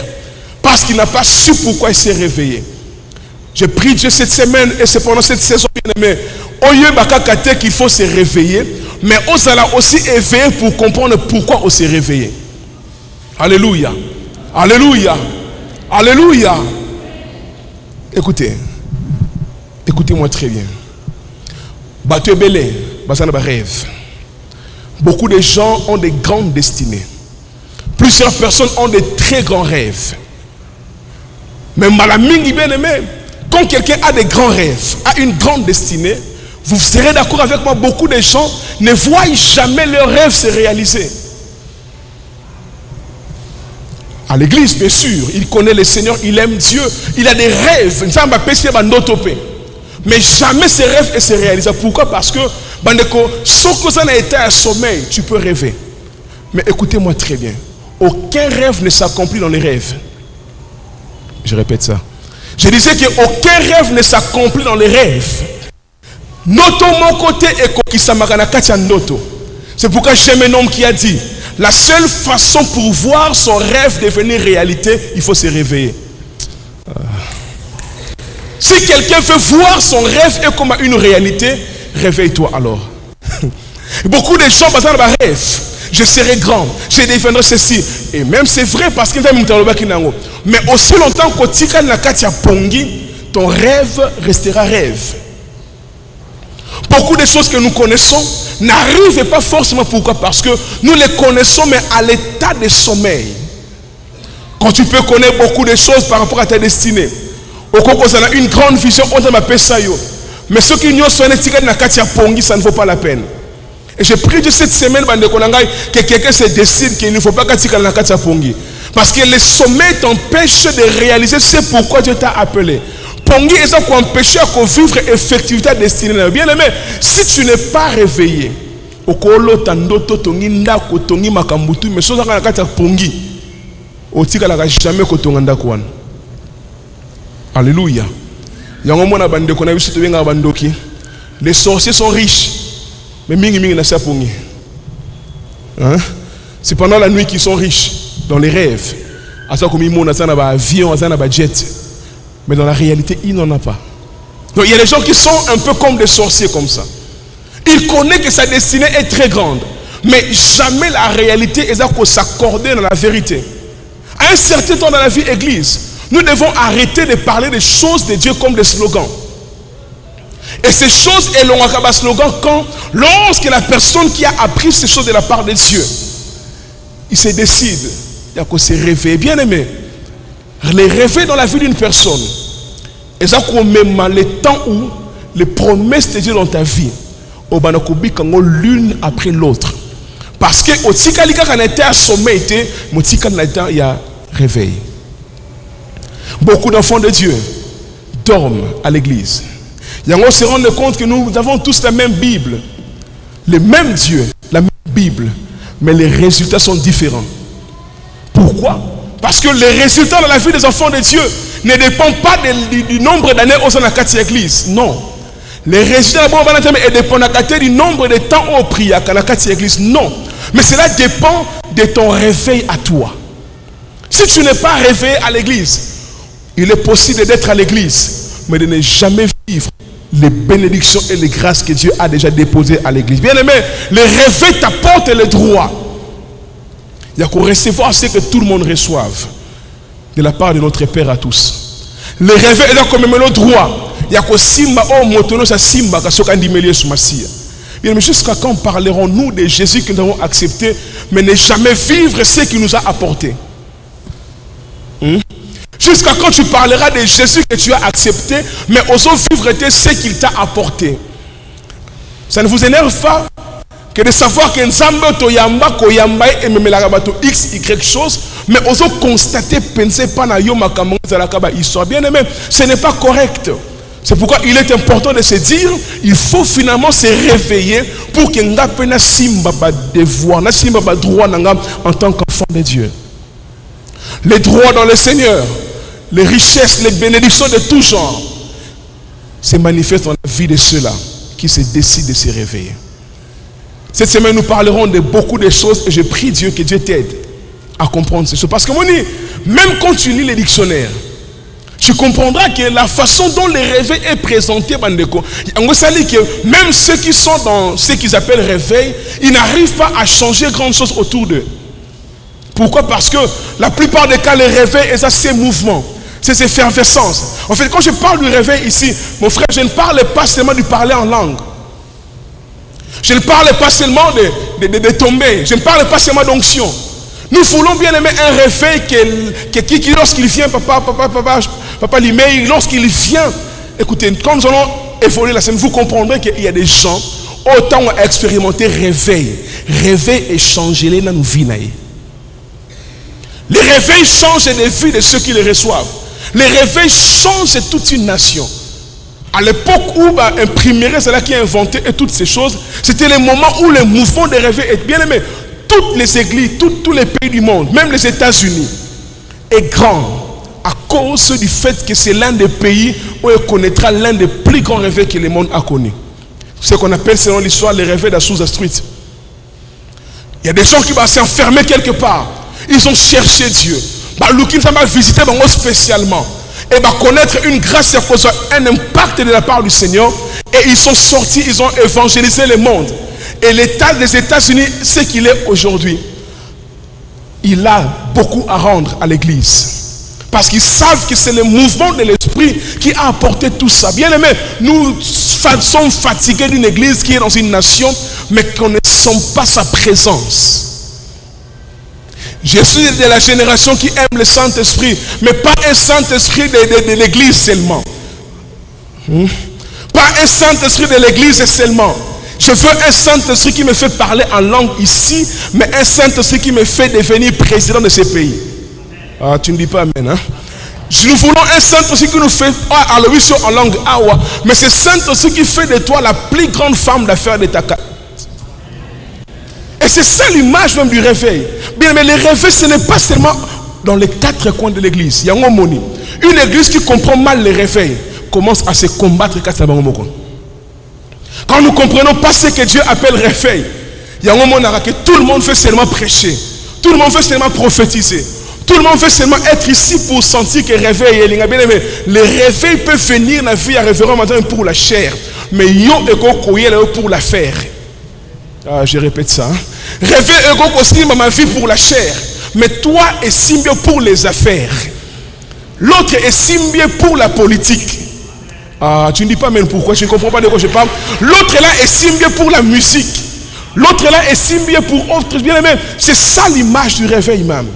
parce qu'ils n'ont pas su pourquoi ils s'est réveillé. Je prie Dieu cette semaine et c'est pendant cette saison bien aimé. Au lieu de qu'il faut se réveiller, mais on allons aussi éveiller pour comprendre pourquoi on s'est réveillé. Alléluia. Alléluia. Alléluia. Écoutez. Écoutez-moi très bien. Bateau belé, basana ba rêve. Beaucoup de gens ont des grandes destinées. Plusieurs personnes ont des très grands rêves. Mais malamingi bien aimé. Quand quelqu'un a des grands rêves, a une grande destinée, vous serez d'accord avec moi, beaucoup de gens ne voient jamais leurs rêves se réaliser. À l'église, bien sûr, il connaît le Seigneur, il aime Dieu, il a des rêves, mais jamais ces rêves ne se réalisent. Pourquoi? Parce que, sauf que ça n'a été un sommeil, tu peux rêver. Mais écoutez-moi très bien, aucun rêve ne s'accomplit dans les rêves. Je répète ça. Je disais qu'aucun rêve ne s'accomplit dans les rêves. Noto mon côté est kokisamakana noto. C'est pourquoi j'aime un homme qui a dit la seule façon pour voir son rêve devenir réalité, il faut se réveiller. Si quelqu'un veut voir son rêve comme une réalité, réveille-toi alors. Beaucoup de gens basent dans le rêve. Je serai grand, je défendrai ceci. Et même c'est vrai parce qu'il y a un mais aussi longtemps que ton rêve restera rêve. Beaucoup de choses que nous connaissons n'arrivent pas forcément. Pourquoi? Parce que nous les connaissons mais à l'état de sommeil. Quand tu peux connaître beaucoup de choses par rapport à ta destinée, au cas où on a une grande vision, on m'appelle ça yo. Mais ceux qui n'y ont pas ça ne vaut pas la peine. Et j'ai pris de cette semaine que quelqu'un se décide qu'il ne faut pas qu'il y ait Parce que les sommets t'empêchent de réaliser ce pourquoi Dieu t'a appelé. Pongi et ça qu'on empêche à vivre effectivité destinée. Bien aimé, si tu n'es pas réveillé, okolo tandoto tongi ndako tongi makambutu mais soza kana kata pongi otika la jamais kotonga ndako wana. Alléluia. Yango mona bande ko na biso to benga bandoki. Les sorciers sont riches mais mingi na sa pongi. Hein? C'est pendant la nuit qu'ils sont riches dans les rêves. Asa comme mona ça na ba avion, ça na ba jet. Mais dans la réalité, il n'en a pas. Donc il y a des gens qui sont un peu comme des sorciers comme ça. Il connaît que sa destinée est très grande. Mais jamais la réalité est à s'accorder dans la vérité. À un certain temps dans la vie église, nous devons arrêter de parler des choses de Dieu comme des slogans. Et ces choses, elles ont un slogan quand, lorsque la personne qui a appris ces choses de la part de Dieu, il se décide, il y a qu'à se réveiller. Bien aimé, les réveils dans la vie d'une personne, et ça même le temps où les promesses de Dieu dans ta vie, l'une après l'autre. Parce que au tikalika quand était assommé, il y a réveil. Beaucoup d'enfants de Dieu dorment à l'église. On se rend compte que nous avons tous la même Bible, le même Dieu, la même Bible, mais les résultats sont différents. Pourquoi? Parce que les résultats dans la vie des enfants de Dieu ne dépendent pas du nombre d'années au sein de la église. Non. Les résultats dépendent du nombre de temps au prière à la église. Non. Mais cela dépend de ton réveil à toi. Si tu n'es pas réveillé à l'église, il est possible d'être à l'église, mais de ne jamais vivre les bénédictions et les grâces que Dieu a déjà déposées à l'église. Bien aimé, les réveils t'apportent le droit. Il y a qu'à recevoir ce que tout le monde reçoive de la part de notre Père à tous. Les réveils, il y a quand même le droit. Il y a qu'à simba oh motono sa simba kasoka ndimelié sous Massia. Bien, mais jusqu'à quand parlerons-nous de Jésus que nous avons accepté, mais ne jamais vivre ce qu'il nous a apporté? Jusqu'à quand tu parleras de Jésus que tu as accepté, mais osons vivre ce qu'il t'a apporté? Ça ne vous énerve pas que de savoir qu'un Nzambe toyamba koyamba et même la rabato x y chose, mais osons constater penser pas na yo makambo za la kaba histoire. Bien aimé, ce n'est pas correct. C'est pourquoi il est important de se dire, il faut finalement se réveiller pour que nga pena simba ba devoir, na simba ba droit nanga en tant qu'enfant de Dieu. Les droits dans le Seigneur, les richesses, les bénédictions de tout genre se manifestent dans la vie de ceux-là qui se décident de se réveiller. Cette semaine, nous parlerons de beaucoup de choses et je prie Dieu que Dieu t'aide à comprendre ces choses. Parce que même quand tu lis les dictionnaires, tu comprendras que la façon dont le réveil est présenté, que même ceux qui sont dans ce qu'ils appellent réveil, ils n'arrivent pas à changer grand chose autour d'eux. Pourquoi? Parce que la plupart des cas, le réveil est ces mouvements, c'est ces effervescences. En fait, quand je parle du réveil ici, mon frère, je ne parle pas seulement du parler en langue. Je ne parle pas seulement de tomber. Je ne parle pas seulement d'onction. Nous voulons bien aimer un réveil qui lorsqu'il vient, papa Limei, lorsqu'il vient, écoutez, quand nous allons évoluer la scène, vous comprendrez qu'il y a des gens, autant ont expérimenté réveil. Réveil et changer les dans nos vies. Les réveils changent les vies de ceux qui les reçoivent. Les réveils changent toute une nation. À l'époque où imprimerait, c'est là qui a inventé et toutes ces choses, c'était le moment où le mouvement de réveil est bien aimé. Toutes les églises, tous les pays du monde, même les États-Unis, est grand à cause du fait que c'est l'un des pays où il connaîtra l'un des plus grands réveils que le monde a connu. Ce qu'on appelle selon l'histoire les réveils d'Azusa Street. Il y a des gens qui vont s'enfermer quelque part. Ils ont cherché Dieu. L'oukim ça va visiter spécialement. Et va connaître une grâce, un impact de la part du Seigneur. Et ils sont sortis, ils ont évangélisé le monde. Et l'État des États-Unis, ce qu'il est aujourd'hui, il a beaucoup à rendre à l'Église. Parce qu'ils savent que c'est le mouvement de l'Esprit qui a apporté tout ça. Bien aimé, nous sommes fatigués d'une Église qui est dans une nation, mais qu'on ne sent pas sa présence. Je suis de la génération qui aime le Saint-Esprit, mais pas un Saint-Esprit de l'Église seulement. Pas un Saint-Esprit de l'Église seulement. Je veux un Saint-Esprit qui me fait parler en langue ici, mais un Saint-Esprit qui me fait devenir président de ce pays. Ah, tu ne dis pas amen, hein? Nous voulons un saint aussi qui nous fait à l'audition en langue awa, mais c'est saint aussi qui fait de toi la plus grande femme d'affaires de ta casa. Et c'est ça l'image même du réveil. Bien, mais le réveil, ce n'est pas seulement dans les quatre coins de l'église. Il y a un moni. Une église qui comprend mal le réveil commence à se combattre. Quand nous ne comprenons pas ce que Dieu appelle réveil, il y a un moment que tout le monde veut seulement prêcher, tout le monde veut seulement prophétiser, tout le monde veut seulement être ici pour sentir que réveil est là. Le réveil peut venir dans la vie à révérend maintenant pour la chair, mais yo est pour la faire. Ah, je répète ça. Hein? Réveil est aussi ma vie pour la chair, mais toi est symbio pour les affaires. L'autre est symbio pour la politique. Ah, tu ne dis pas même pourquoi, tu ne comprends pas de quoi je parle. L'autre là est symbio pour la musique. L'autre là est symbio pour autre bien aimé. C'est ça l'image du réveil même.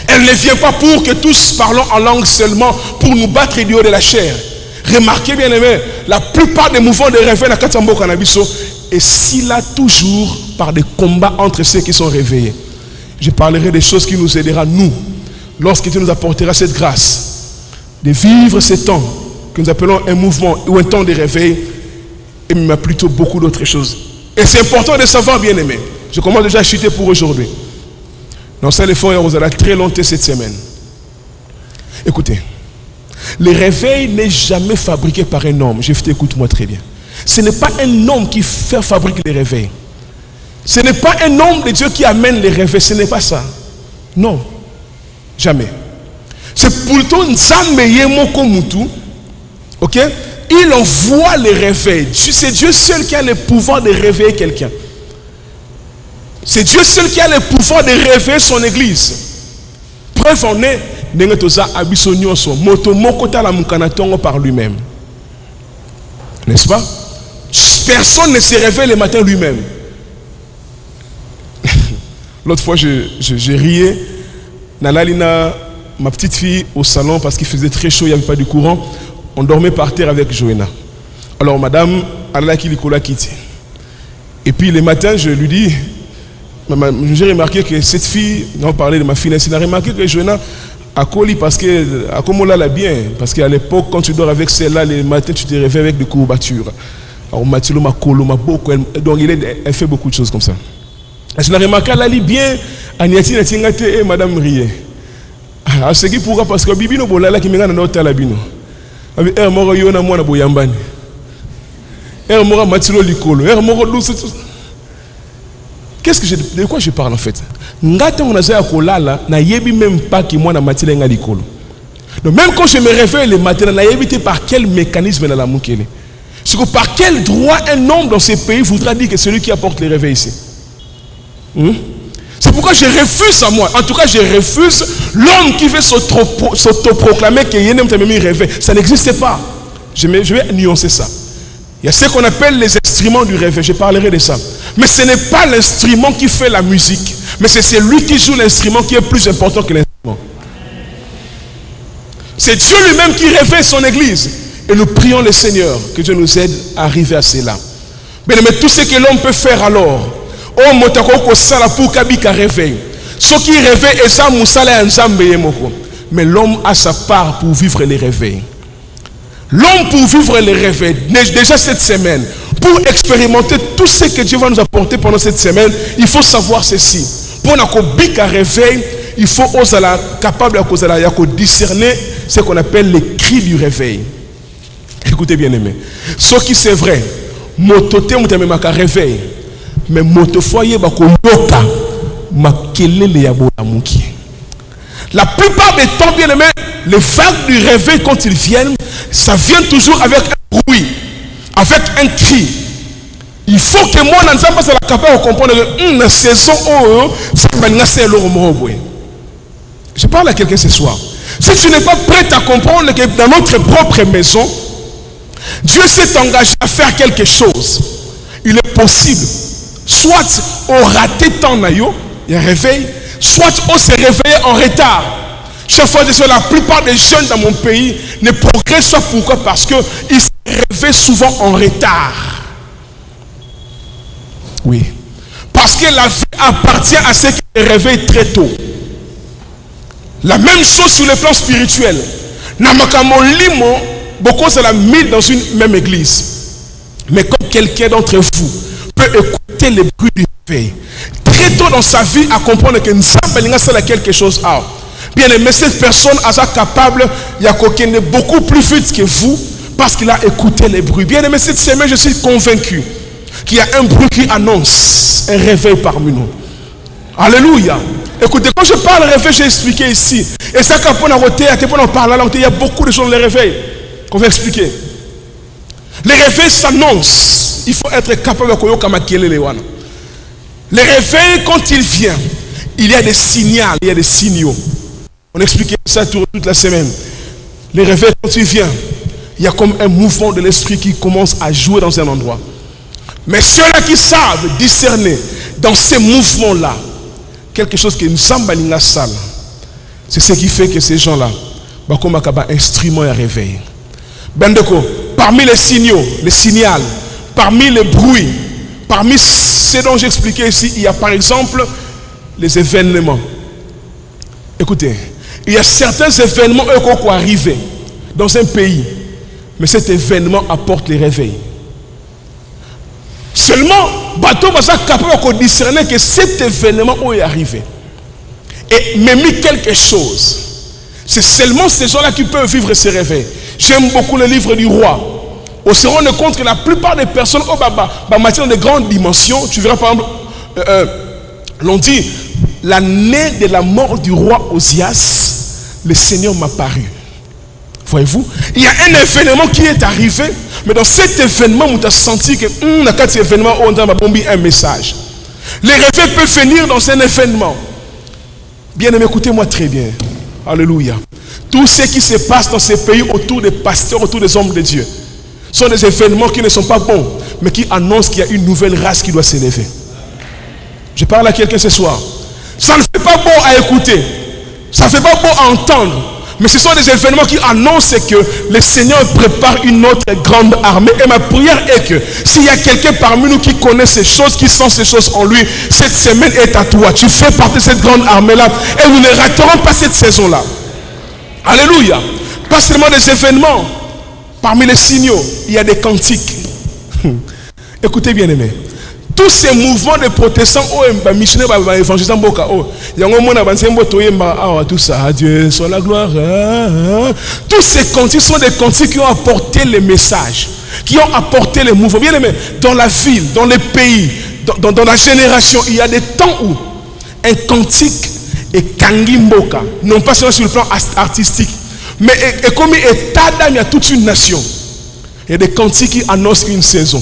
Elle ne vient pas pour que tous parlons en langue seulement pour nous battre du haut de la chair. Remarquez bien aimé, la plupart des mouvements de réveil à Katambo Kanabiso est si là toujours par des combats entre ceux qui sont réveillés. Je parlerai des choses qui nous aideront nous, lorsque Dieu nous apportera cette grâce de vivre ce temps que nous appelons un mouvement ou un temps de réveil, et mais plutôt beaucoup d'autres choses. Et c'est important de savoir, bien aimé. Je commence déjà à chuter pour aujourd'hui. Dans ça, l'effort vous allez très longtemps cette semaine. Écoutez, le réveil n'est jamais fabriqué par un homme. Je t'écoute-moi très bien. Ce n'est pas un homme qui fait fabriquer les réveils. Ce n'est pas un homme de Dieu qui amène les réveils. Ce n'est pas ça. Non. Jamais. C'est plutôt Nzambe Yemoko Mutu. Ok? Il envoie les réveils. C'est Dieu seul qui a le pouvoir de réveiller quelqu'un. C'est Dieu seul qui a le pouvoir de réveiller son église. Preuve en est, par lui-même. N'est-ce pas? Personne ne se réveille le matin lui-même. L'autre fois, je riais. Nalalina, ma petite fille, au salon, parce qu'il faisait très chaud, il n'y avait pas de courant. On dormait par terre avec Joëna. Alors, madame, Allah qui l'ikola quitte. Et puis, le matin, je lui dis, j'ai remarqué que cette fille, on parlait de ma fille, elle a remarqué que Joëna a collé parce que, à comme on l'a bien, parce qu'à l'époque, quand tu dors avec celle-là, le matin, tu te réveilles avec des courbatures. Alors, Mathilde m'a collé, m'a beaucoup, donc elle fait beaucoup de choses comme ça. Je l'ai remarqué, elle lit bien, Agnati, et madame riait. Ah, c'est qui pourquoi? Parce que Bibi no bolala qui me gagne dans notre labino. Avec un mort yona moi na boyambani. Un mort Mathilde likolo, un mort douce. De quoi je parle en fait? Ngata on a zaya kolala na yebi même pas que moi na Mathilde nga likolo. Donc même quand je me réveille le matin, na yebi par quel mécanisme dans la moukele. C'est que par quel droit un homme dans ce pays voudra dire que c'est lui qui apporte les réveils ici? C'est pourquoi je refuse à moi. En tout cas, je refuse l'homme qui veut s'autoproclamer qu'il y a un réveil. Ça n'existe pas. Je vais nuancer ça. Il y a ce qu'on appelle les instruments du réveil. Je parlerai de ça. Mais ce n'est pas l'instrument qui fait la musique. Mais c'est celui qui joue l'instrument qui est plus important que l'instrument. C'est Dieu lui-même qui réveille son église. Et nous prions le Seigneur que Dieu nous aide à arriver à cela. Mais tout ce que l'homme peut faire alors, oh motako sala pour kabika réveil. Ce qui réveille est ça musala nzambe yemoko. Mais l'homme a sa part pour vivre les réveils. L'homme pour vivre les réveils, déjà cette semaine, pour expérimenter tout ce que Dieu va nous apporter pendant cette semaine, il faut savoir ceci. Pour nakobika réveil, il faut être capable de discerner ce qu'on appelle les cris du réveil. Écoutez bien aimé. Ce qui c'est vrai, motote mutamemaka réveil. Mais moto foyer bakoyoka makelele ya bolamuki. La plupart des temps, bien aimé, les vagues du réveil quand ils viennent, ça vient toujours avec un bruit, avec un cri. Il faut que moi n'en pas la capable de comprendre que la saison je parle à quelqu'un ce soir. Si tu n'es pas prêt à comprendre que dans notre propre maison, Dieu s'est engagé à faire quelque chose, il est possible soit on raté tant naïo, il y a un réveil, soit on s'est réveillé en retard. Chaque fois que la plupart des jeunes dans mon pays ne progressent pas. Pourquoi? Parce qu'ils se réveillent souvent en retard. Oui. Parce que la vie appartient à ceux qui se réveillent très tôt. La même chose sur le plan spirituel. Namakamo limo, beaucoup ça l'a mis dans une même église. Mais comme quelqu'un d'entre vous peut écouter les bruits du réveil, très tôt dans sa vie, à comprendre que Nzambe c'est quelque chose. Bien aimé, cette personne est capable, il y a quelqu'un de beaucoup plus vite que vous, parce qu'il a écouté les bruits. Bien aimé, cette semaine, je suis convaincu qu'il y a un bruit qui annonce un réveil parmi nous. Alléluia. Écoutez, quand je parle de réveil, j'ai expliqué ici. Et ça, quand on a roté, il y a beaucoup de gens les réveils qu'on va expliquer. Les réveils s'annoncent. Il faut être capable de koyoka makele lewana. Les réveils, quand il vient, il y a des signaux, il y a des signaux. On expliquait ça toute la semaine. Les réveils, quand il vient, il y a comme un mouvement de l'esprit qui commence à jouer dans un endroit. Mais ceux-là qui savent discerner dans ces mouvements-là, quelque chose qui nous semble à salle, c'est ce qui fait que ces gens-là, comme un instrument à réveil. Parmi les signaux, les signaux, parmi les bruits, parmi ce dont j'expliquais ici, il y a par exemple les événements. Écoutez, il y a certains événements qui vont arriver dans un pays, mais cet événement apporte les réveils. Seulement, bateau va être capable de discerner que cet événement est arrivé et même quelque chose. C'est seulement ces gens-là qui peuvent vivre ces réveils. J'aime beaucoup le livre du roi. On se rend compte que la plupart des personnes en matière de grandes dimensions, tu verras par exemple, l'on dit, l'année de la mort du roi Osias, le Seigneur m'a paru. Voyez-vous, il y a un événement qui est arrivé, mais dans cet événement, on a senti que dans cet événement, on a bombé un message. Les réveils peuvent venir dans un événement. Bien aimé, écoutez-moi très bien. Alléluia. Tout ce qui se passe dans ces pays autour des pasteurs, autour des hommes de Dieu, sont des événements qui ne sont pas bons, mais qui annoncent qu'il y a une nouvelle race qui doit s'élever. Je parle à quelqu'un ce soir. Ça ne fait pas bon à écouter. Ça ne fait pas bon à entendre. Mais ce sont des événements qui annoncent que le Seigneur prépare une autre grande armée. Et ma prière est que s'il y a quelqu'un parmi nous qui connaît ces choses, qui sent ces choses en lui, cette semaine est à toi. Tu fais partie de cette grande armée-là. Et nous ne raterons pas cette saison-là. Alléluia. Pas seulement des événements. Parmi les signaux, il y a des cantiques. Écoutez bien aimé. Tous ces mouvements de protestants, missionnaires, évangélisants, tout ça, Dieu soit la gloire. Tous ces cantiques sont des cantiques qui ont apporté les messages, qui ont apporté les mouvements. Bien aimé, dans la ville, dans les pays, dans la génération, il y a des temps où un cantique est kangimboka, non pas seulement sur le plan artistique, mais comme état d'âme, il y a toute une nation. Il y a des cantiques qui annoncent une saison.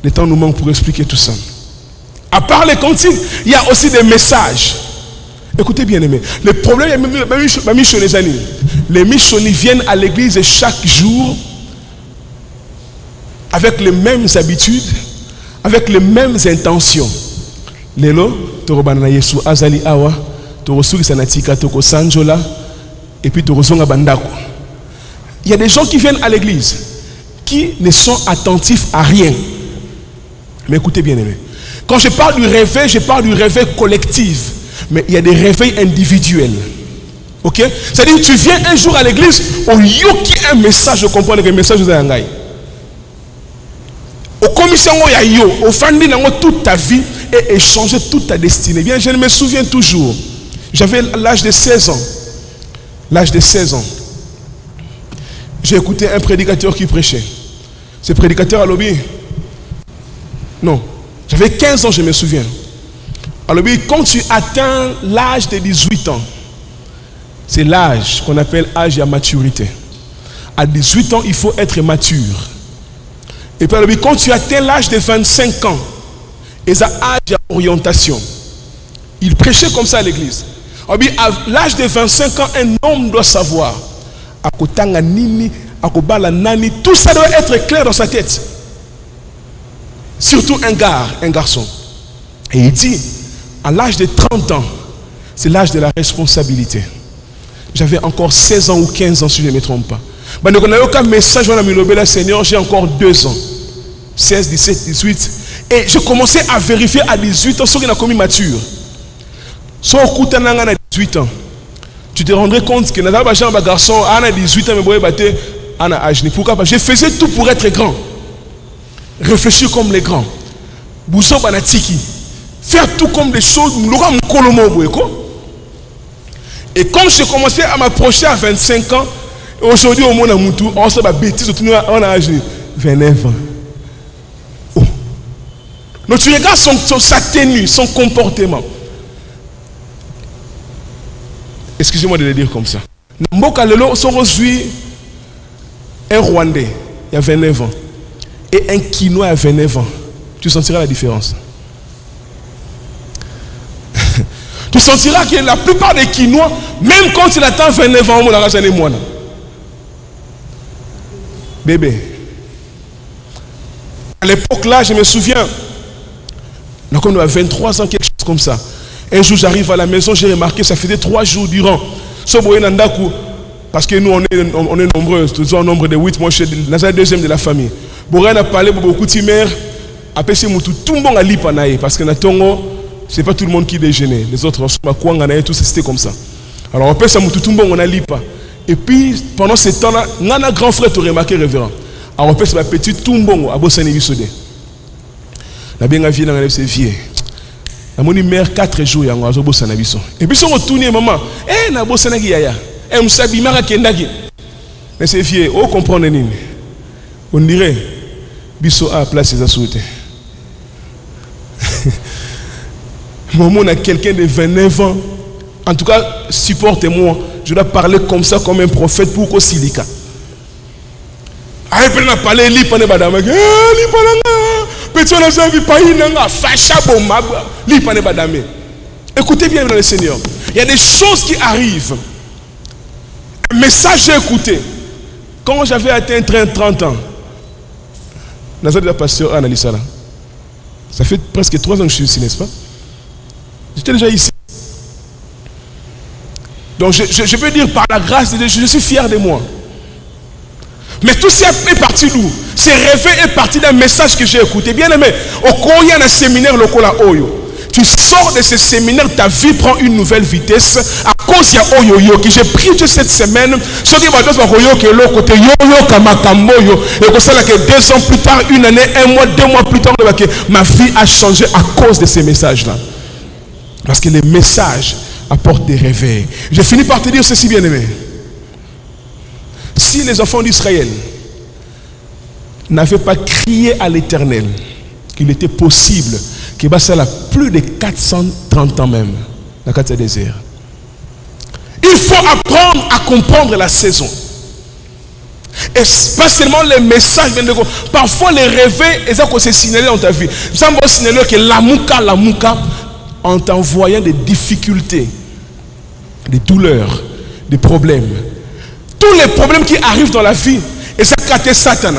Le temps nous manque pour expliquer tout ça. À part les cantiques, il y a aussi des messages. Écoutez bien aimé. Le problème, les missionnaires viennent à l'église chaque jour avec les mêmes habitudes, avec les mêmes intentions. Lelo, Torobana Yesu Azali Awa, Torosuki Sanatika, Toko Sanjola, et puis Torosonga Bandako. Il y a des gens qui viennent à l'église qui ne sont attentifs à rien. Mais écoutez bien aimé. Quand je parle du réveil, je parle du réveil collectif. Mais il y a des réveils individuels. Ok? C'est-à-dire que tu viens un jour à l'église, au lieu qu'il y ait un message, je comprends que le message est un gars. Au commission, il y a au fandi toute ta vie et échanger toute ta destinée. Bien, je me souviens toujours. J'avais l'âge de 16 ans. L'âge de 16 ans. J'ai écouté un prédicateur qui prêchait. Ce prédicateur à l'objet. Non, j'avais 15 ans, je me souviens. Alors, quand tu atteins l'âge de 18 ans, c'est l'âge qu'on appelle âge à maturité. À 18 ans, il faut être mature. Et puis, alors, quand tu atteins l'âge de 25 ans, et ça âge à orientation. Il prêchait comme ça à l'église. Alors, à l'âge de 25 ans, un homme doit savoir à Kotanga Nini, à Kobala Nani, tout ça doit être clair dans sa tête. Surtout un garçon. Et il dit, à l'âge de 30 ans, c'est l'âge de la responsabilité. J'avais encore 16 ans ou 15 ans, si je ne me trompe pas. Donc, on a eu aucun message, Seigneur, j'ai encore 2 ans. 16, 17, 18. Et je commençais à vérifier à 18 ans ce qu'il a commis mature. Soit au coup, 18 ans, tu te rendrais compte que un garçon a 18 ans, mais a âge. Pourquoi? Parce que je faisais tout pour être grand. Réfléchir comme les grands. Bousso banatiki. Faire tout comme des choses. Et quand j'ai commencé à m'approcher à 25 ans, aujourd'hui au monde à Moutou, on se bat bêtise, on a âge 29 ans. Oh. Donc tu regardes sa tenue, son comportement. Excusez-moi de le dire comme ça. Mboka Lelo sont reçus un Rwandais, il y a 29 ans, et un Kinois, il y a 29 ans. Tu sentiras la différence. Tu sentiras que la plupart des Kinois, même quand il attend 29 ans, on l'a racheté moi. Bébé. À l'époque là, je me souviens, donc on a 23 ans, quelque chose comme ça. Un jour, j'arrive à la maison, j'ai remarqué, ça faisait 3 jours durant. Parce que nous, on est nombreux, toujours en nombre de 8, moi je suis la deuxième de la famille. Boré a parlé beaucoup de mères, après c'est tout le monde a l'ipanaï, parce que c'est pas tout le monde qui déjeunait. Les autres, tout c'était comme ça. Alors après ça, tout le monde on a l'ipa. Et puis, pendant ce temps-là, un grand frère te remarqué révérend. Alors après, c'est petit tout le monde à Bossane Bissodé. La bien vie dans c'est vieux. La moni mère 4 jours yango azo Bossana Bisso. Et puis, si on retourne maman, na Bossana Giyaya. Msabi mara kendaki. Mais c'est vieux, on comprend nini. On dirait Bisso a place ses assoutés. Maman a quelqu'un de 29 ans. En tout cas, supportez-moi. Je dois parler comme ça, comme un prophète pour qu'au silica. Après, on a parlé l'ipane badame. Écoutez bien le Seigneur. Il y a des choses qui arrivent. Un message j'ai écouté. Quand j'avais atteint 30 ans, Nazareth pasteur Anna Lissala. Ça fait presque 3 ans que je suis ici, n'est-ce pas? J'étais déjà ici. Donc je peux dire par la grâce de Dieu, je suis fier de moi. Mais tout ça est parti d'où? Ce réveil est parti d'un message que j'ai écouté. Bien aimé, au cours d'un séminaire local à Oyo. Tu sors de ce séminaire, ta vie prend une nouvelle vitesse à cause de Oyo que j'ai pris toute cette semaine. Ce qui va dire que l'autre côté Yo Kamakamboyo et que ça que 2 ans plus tard, 1 année, 1 mois, 2 mois plus tard, ma vie a changé à cause de ces messages-là. Parce que les messages apportent des réveils. Je finis par te dire ceci, bien aimé. Si les enfants d'Israël n'avaient pas crié à l'Éternel qu'il était possible que ça a plus de 430 ans même dans le désert. Il faut apprendre à comprendre la saison. Et pas seulement les messages, parfois les réveils, et ça qu'on s'est signalé dans ta vie. Ça m'a signalé que la mouka, en t'envoyant des difficultés, des douleurs, des problèmes. Tous les problèmes qui arrivent dans la vie, et ça casse Satan.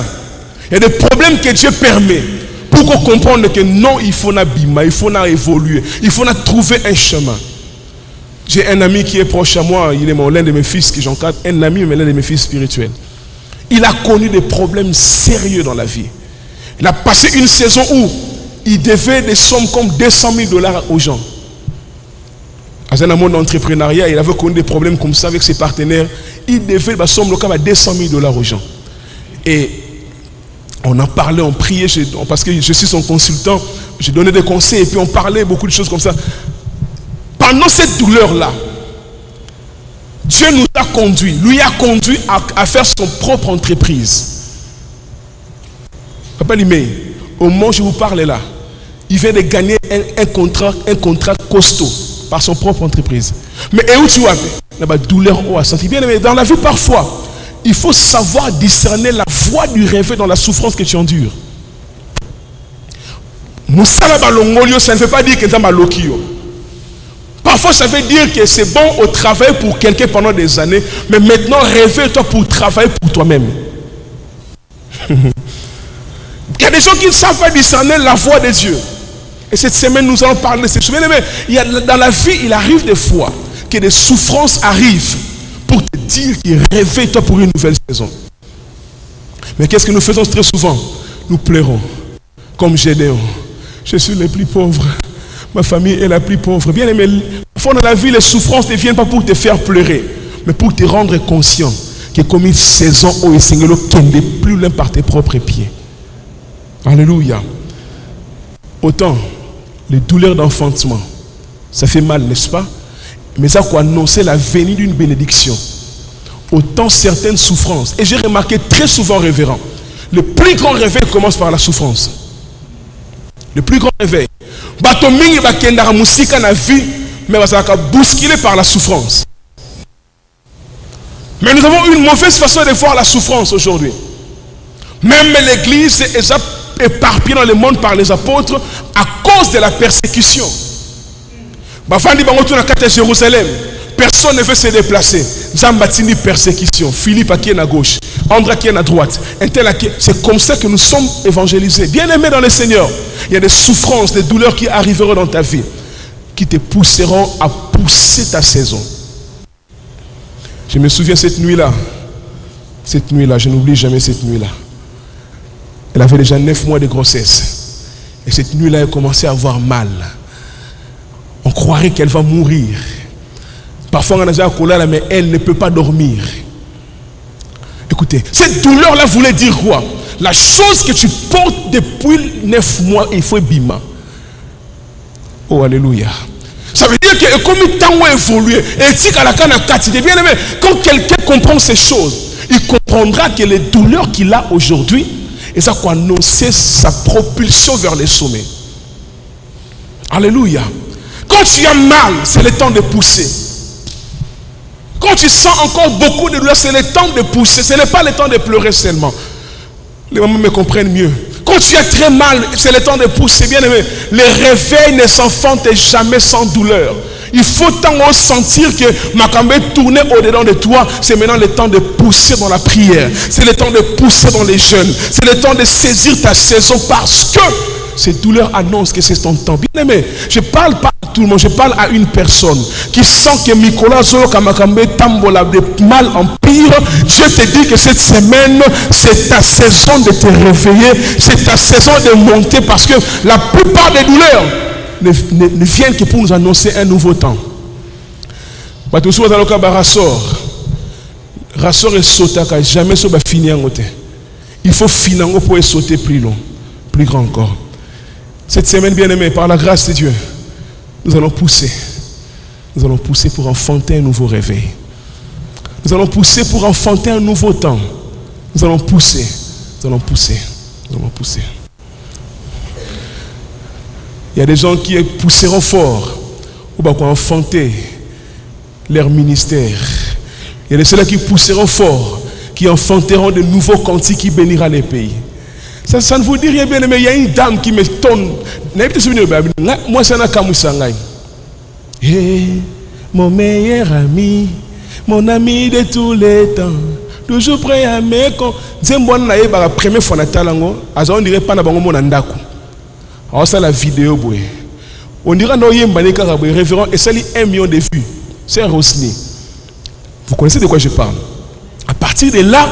Il y a des problèmes que Dieu permet pour qu'on comprenne que non, il faut n'abîmer, il faut évoluer, il faut trouver un chemin. J'ai un ami qui est proche à moi, il est l'un de mes fils qui j'encadre, un ami, mais l'un de mes fils spirituels. Il a connu des problèmes sérieux dans la vie. Il a passé une saison où il devait des sommes comme $200,000 aux gens. Dans un monde d'entrepreneuriat, il avait connu des problèmes comme ça avec ses partenaires. Il devait des sommes locales à $200,000 aux gens. Et on en parlait, on priait, parce que je suis son consultant, j'ai donné des conseils et puis on parlait beaucoup de choses comme ça. Pendant cette douleur-là, Dieu nous a conduit, lui a conduit à faire son propre entreprise. Papa Limé, au moment où je vous parle là, il vient de gagner un contrat costaud par son propre entreprise. Mais où tu as la douleur au senti bien, mais dans la vie parfois, il faut savoir discerner la voie du réveil dans la souffrance que tu endures. Moussala balongolio, ça ne veut pas dire que tu as malokio. Parfois, ça veut dire que c'est bon au travail pour quelqu'un pendant des années, mais maintenant, réveille-toi pour travailler pour toi-même. Il y a des gens qui ne savent pas discerner la voie de Dieu. Et cette semaine, nous allons parler de ces choses. Mais dans la vie, il arrive des fois que des souffrances arrivent pour te dire qu'il réveille-toi pour une nouvelle saison. Mais qu'est-ce que nous faisons très souvent? Nous pleurons. Comme Gédéon. Je suis le plus pauvre. Ma famille est la plus pauvre. Bien aimé, Parfois dans la vie, les souffrances ne viennent pas pour te faire pleurer, mais pour te rendre conscient que comme une saison où il Seigneur qui n'est plus loin par tes propres pieds. Alléluia. Autant les douleurs d'enfantement, ça fait mal, n'est-ce pas? Mais ça quoi annoncer la venue d'une bénédiction. Autant certaines souffrances. Et j'ai remarqué très souvent, révérend, le plus grand réveil commence par la souffrance. Le plus grand réveil. Batomingi bakenda musika na vie, mais ça va bousculer par la souffrance. Mais nous avons une mauvaise façon de voir la souffrance aujourd'hui. Même l'église est éparpillée dans le monde par les apôtres à cause de la persécution. Bafandi bango tout na kata Jérusalem. Personne ne veut se déplacer. Zambatini persécution. Philippe qui est à gauche. André qui est à droite. C'est comme ça que nous sommes évangélisés. Bien-aimés dans le Seigneur, il y a des souffrances, des douleurs qui arriveront dans ta vie, qui te pousseront à pousser ta saison. Je me souviens cette nuit-là, je n'oublie jamais cette nuit-là. Elle avait déjà 9 mois de grossesse. Et cette nuit-là, elle commençait à avoir mal. On croirait qu'elle va mourir. Parfois, on a déjà un colère, mais elle ne peut pas dormir. Écoutez, cette douleur-là voulait dire quoi? La chose que tu portes depuis 9 mois, il faut bima. Oh, alléluia. Ça veut dire que comme le temps a évolué, bien aimé, quand quelqu'un comprend ces choses, il comprendra que les douleurs qu'il a aujourd'hui, et ça quoi annoncer sa propulsion vers les sommets. Alléluia. Quand tu as mal, c'est le temps de pousser. Quand tu sens encore beaucoup de douleur, c'est le temps de pousser. Ce n'est pas le temps de pleurer seulement. Les mamans me comprennent mieux. Quand tu as très mal, c'est le temps de pousser. Bien aimé, les réveils ne s'enfantent jamais sans douleur. Il faut tant sentir que Makambe tourner au-dedans de toi. C'est maintenant le temps de pousser dans la prière. C'est le temps de pousser dans les jeûnes. C'est le temps de saisir ta saison parce que ces douleurs annoncent que c'est ton temps. Bien aimé, je ne parle pas à tout le monde, je parle à une personne qui sent que Nicolas Zolo Kamakambe Tambola de mal en pire. Dieu te dit que cette semaine, c'est ta saison de te réveiller, c'est ta saison de monter parce que la plupart des douleurs ne viennent que pour nous annoncer un nouveau temps. Rassor et Sotaka, jamais ça va finir en côté. Il faut finir pour sauter plus long, plus grand encore. Cette semaine, bien aimé, par la grâce de Dieu, nous allons pousser. Nous allons pousser pour enfanter un nouveau réveil. Nous allons pousser pour enfanter un nouveau temps. Nous allons pousser. Nous allons pousser. Nous allons pousser. Il y a des gens qui pousseront fort pour enfanter leur ministère. Il y a des ceux qui pousseront fort, qui enfanteront de nouveaux cantiques qui bénira les pays. Ça ne vous dit rien, bien aimé. Il y a une dame qui me tonne. Moi, c'est un Kamousangai. Mon meilleur ami, mon ami de tous les temps, toujours prêt à me comprendre. La première fois on dirait pas alors ça la vidéo. On dirait que révérend et ça lit 1 million de vues. C'est Rosny. Vous connaissez de quoi je parle? À partir de là,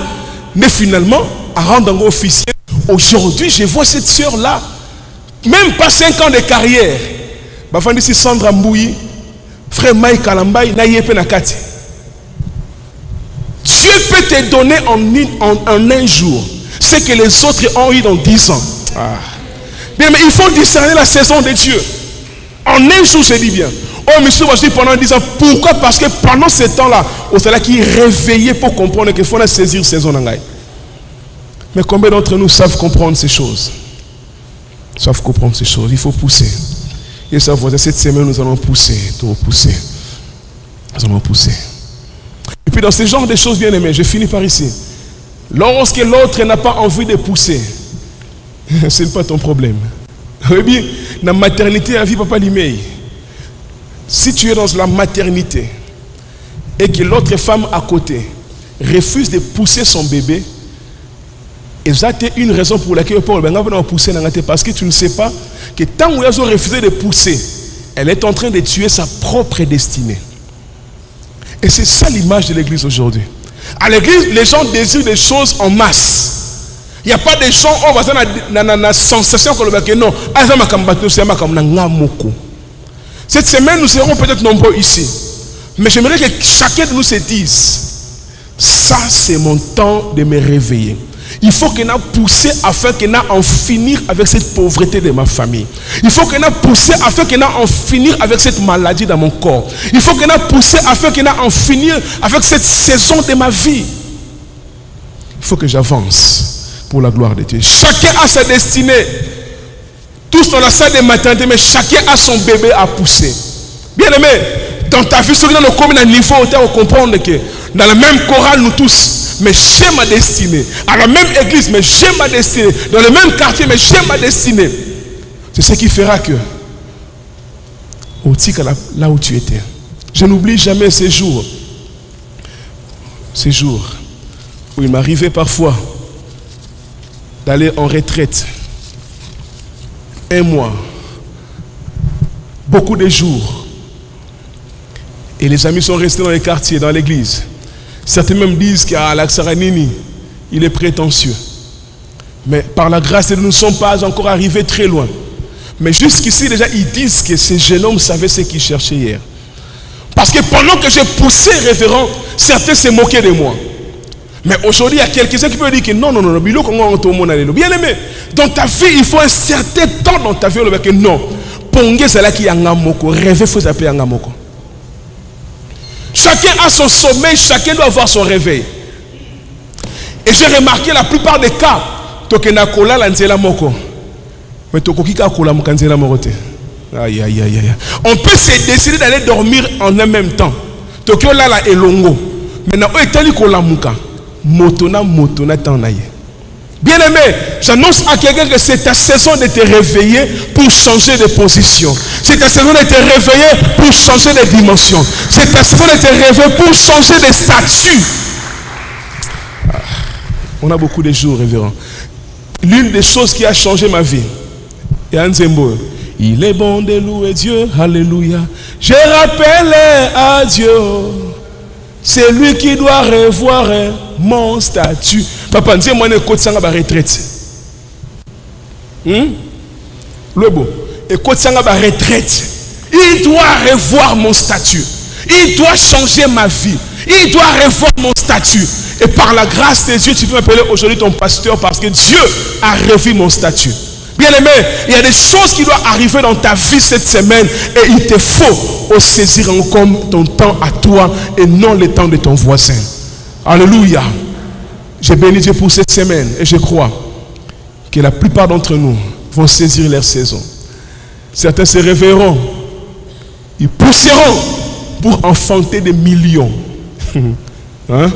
mais finalement, à rendre officiel. Aujourd'hui, je vois cette sœur-là, même pas 5 ans de carrière. Bafandisi Sandra Mbouyi, frère Mike Kalambay, Nayepe Nakati. Dieu peut te donner en un jour ce que les autres ont eu dans 10 ans. Bien, mais il faut discerner la saison de Dieu. En un jour, je dis bien. Oh, monsieur, moi je dis pendant 10 ans. Pourquoi? Parce que pendant ce temps-là, on s'est là qui est réveillé pour comprendre qu'il faut la saisir saison d'Angaï. Mais combien d'entre nous savent comprendre ces choses? Savent comprendre ces choses. Il faut pousser. Et ça, cette semaine, nous allons pousser. Nous allons pousser. Et puis dans ce genre de choses, bien aimées, je finis par ici. Lorsque l'autre n'a pas envie de pousser, ce n'est pas ton problème. Oui, bien, dans la maternité, la vie papa l'imei. Si tu es dans la maternité et que l'autre femme à côté refuse de pousser son bébé, et ça c'est une raison pour laquelle Paul va pousser parce que tu ne sais pas que tant où elles ont refusé de pousser, elle est en train de tuer sa propre destinée. Et c'est ça l'image de l'église aujourd'hui. À l'église, les gens désirent des choses en masse. Il n'y a pas de gens qui ont une sensation que non, Cette semaine, nous serons peut-être nombreux ici. Mais j'aimerais que chacun de nous se dise, ça c'est mon temps de me réveiller. Il faut qu'on a poussé afin qu'on a en finir avec cette pauvreté de ma famille. Il faut qu'on a poussé afin qu'on a en finir avec cette maladie dans mon corps. Il faut qu'on a poussé afin qu'on a en finir avec cette saison de ma vie. Il faut que j'avance pour la gloire de Dieu. Chacun a sa destinée. Tous dans la salle de maternité, mais chacun a son bébé à pousser. Bien aimé, dans ta vie, celui dans le commun à niveau, tu dois comprendre que dans la même chorale, nous tous, mais j'ai ma destinée. À la même église, mais j'ai ma destinée. Dans le même quartier, mais j'ai ma destinée. C'est ce qui fera que, là où tu étais, je n'oublie jamais ces jours où il m'arrivait parfois d'aller en retraite. Un mois, beaucoup de jours. Et les amis sont restés dans les quartiers, dans l'église. Certains même disent qu'à l'Axaranini, il est prétentieux. Mais par la grâce de Dieu, nous ne sommes pas encore arrivés très loin. Mais jusqu'ici, déjà, ils disent que ce jeune homme savait ce qu'il cherchait hier. Parce que pendant que j'ai poussé révérend, certains se moquaient de moi. Mais aujourd'hui, il y a quelqu'un qui peut dire que non, bien aimé, dans ta vie, il faut un certain temps dans ta vie, que non, chacun a son sommeil, chacun doit avoir son réveil. Et j'ai remarqué la plupart des cas, on peut se décider d'aller dormir en un même temps. Maintenant, bien aimé, j'annonce à quelqu'un que c'est ta saison de te réveiller pour changer de position. C'est ta saison de te réveiller pour changer de dimension. C'est ta saison de te réveiller pour changer de statut. On a beaucoup de jours, révérend. L'une des choses qui a changé ma vie, et Anzembo, il est bon de louer Dieu, alléluia. Je rappelle à Dieu. C'est lui qui doit revoir mon statut. Papa, dis-moi, écoute ça, ma retraite. Le beau, écoute ça, ma retraite. Il doit revoir mon statut. Il doit changer ma vie. Il doit revoir mon statut. Et par la grâce de Dieu, tu peux m'appeler aujourd'hui ton pasteur parce que Dieu a revu mon statut. Bien aimé, il y a des choses qui doivent arriver dans ta vie cette semaine et il te faut saisir comme ton temps à toi et non le temps de ton voisin. Alléluia. J'ai béni Dieu pour cette semaine et je crois que la plupart d'entre nous vont saisir leur saison. Certains se réveilleront, ils pousseront pour enfanter des millions. Hein?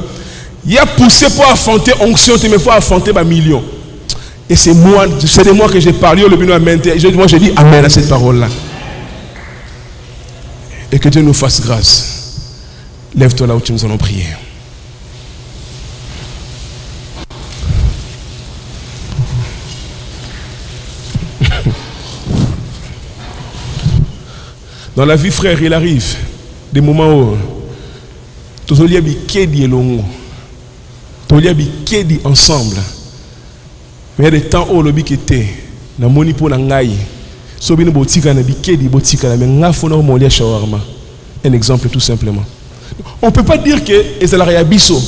Il y a poussé pour enfanter onction, mais pour enfanter des millions. Et c'est de moi que j'ai parlé au Lobino Amen. Moi, j'ai dit Amen à cette parole-là. Et que Dieu nous fasse grâce. Lève-toi là où tu nous allons prier. Dans la vie, frère, il arrive des moments où tous les kedi et longo, tous les kedi ensemble. Mais il y a des temps où le bic était, na moni pour n'angai, sobine botika na bikedi botika na mais ngafo na molia shawarma. Un exemple tout simplement. On peut pas dire que ezalaya biso,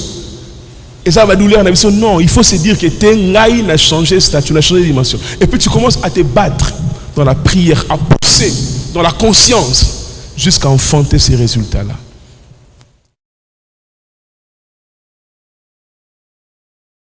et ça va douleur na biso. Non, il faut se dire que t'es ngai n'a changé statut, n'a changé dimension. Et puis tu commences à te battre dans la prière, à pousser dans la conscience jusqu'à enfanter ces résultats-là.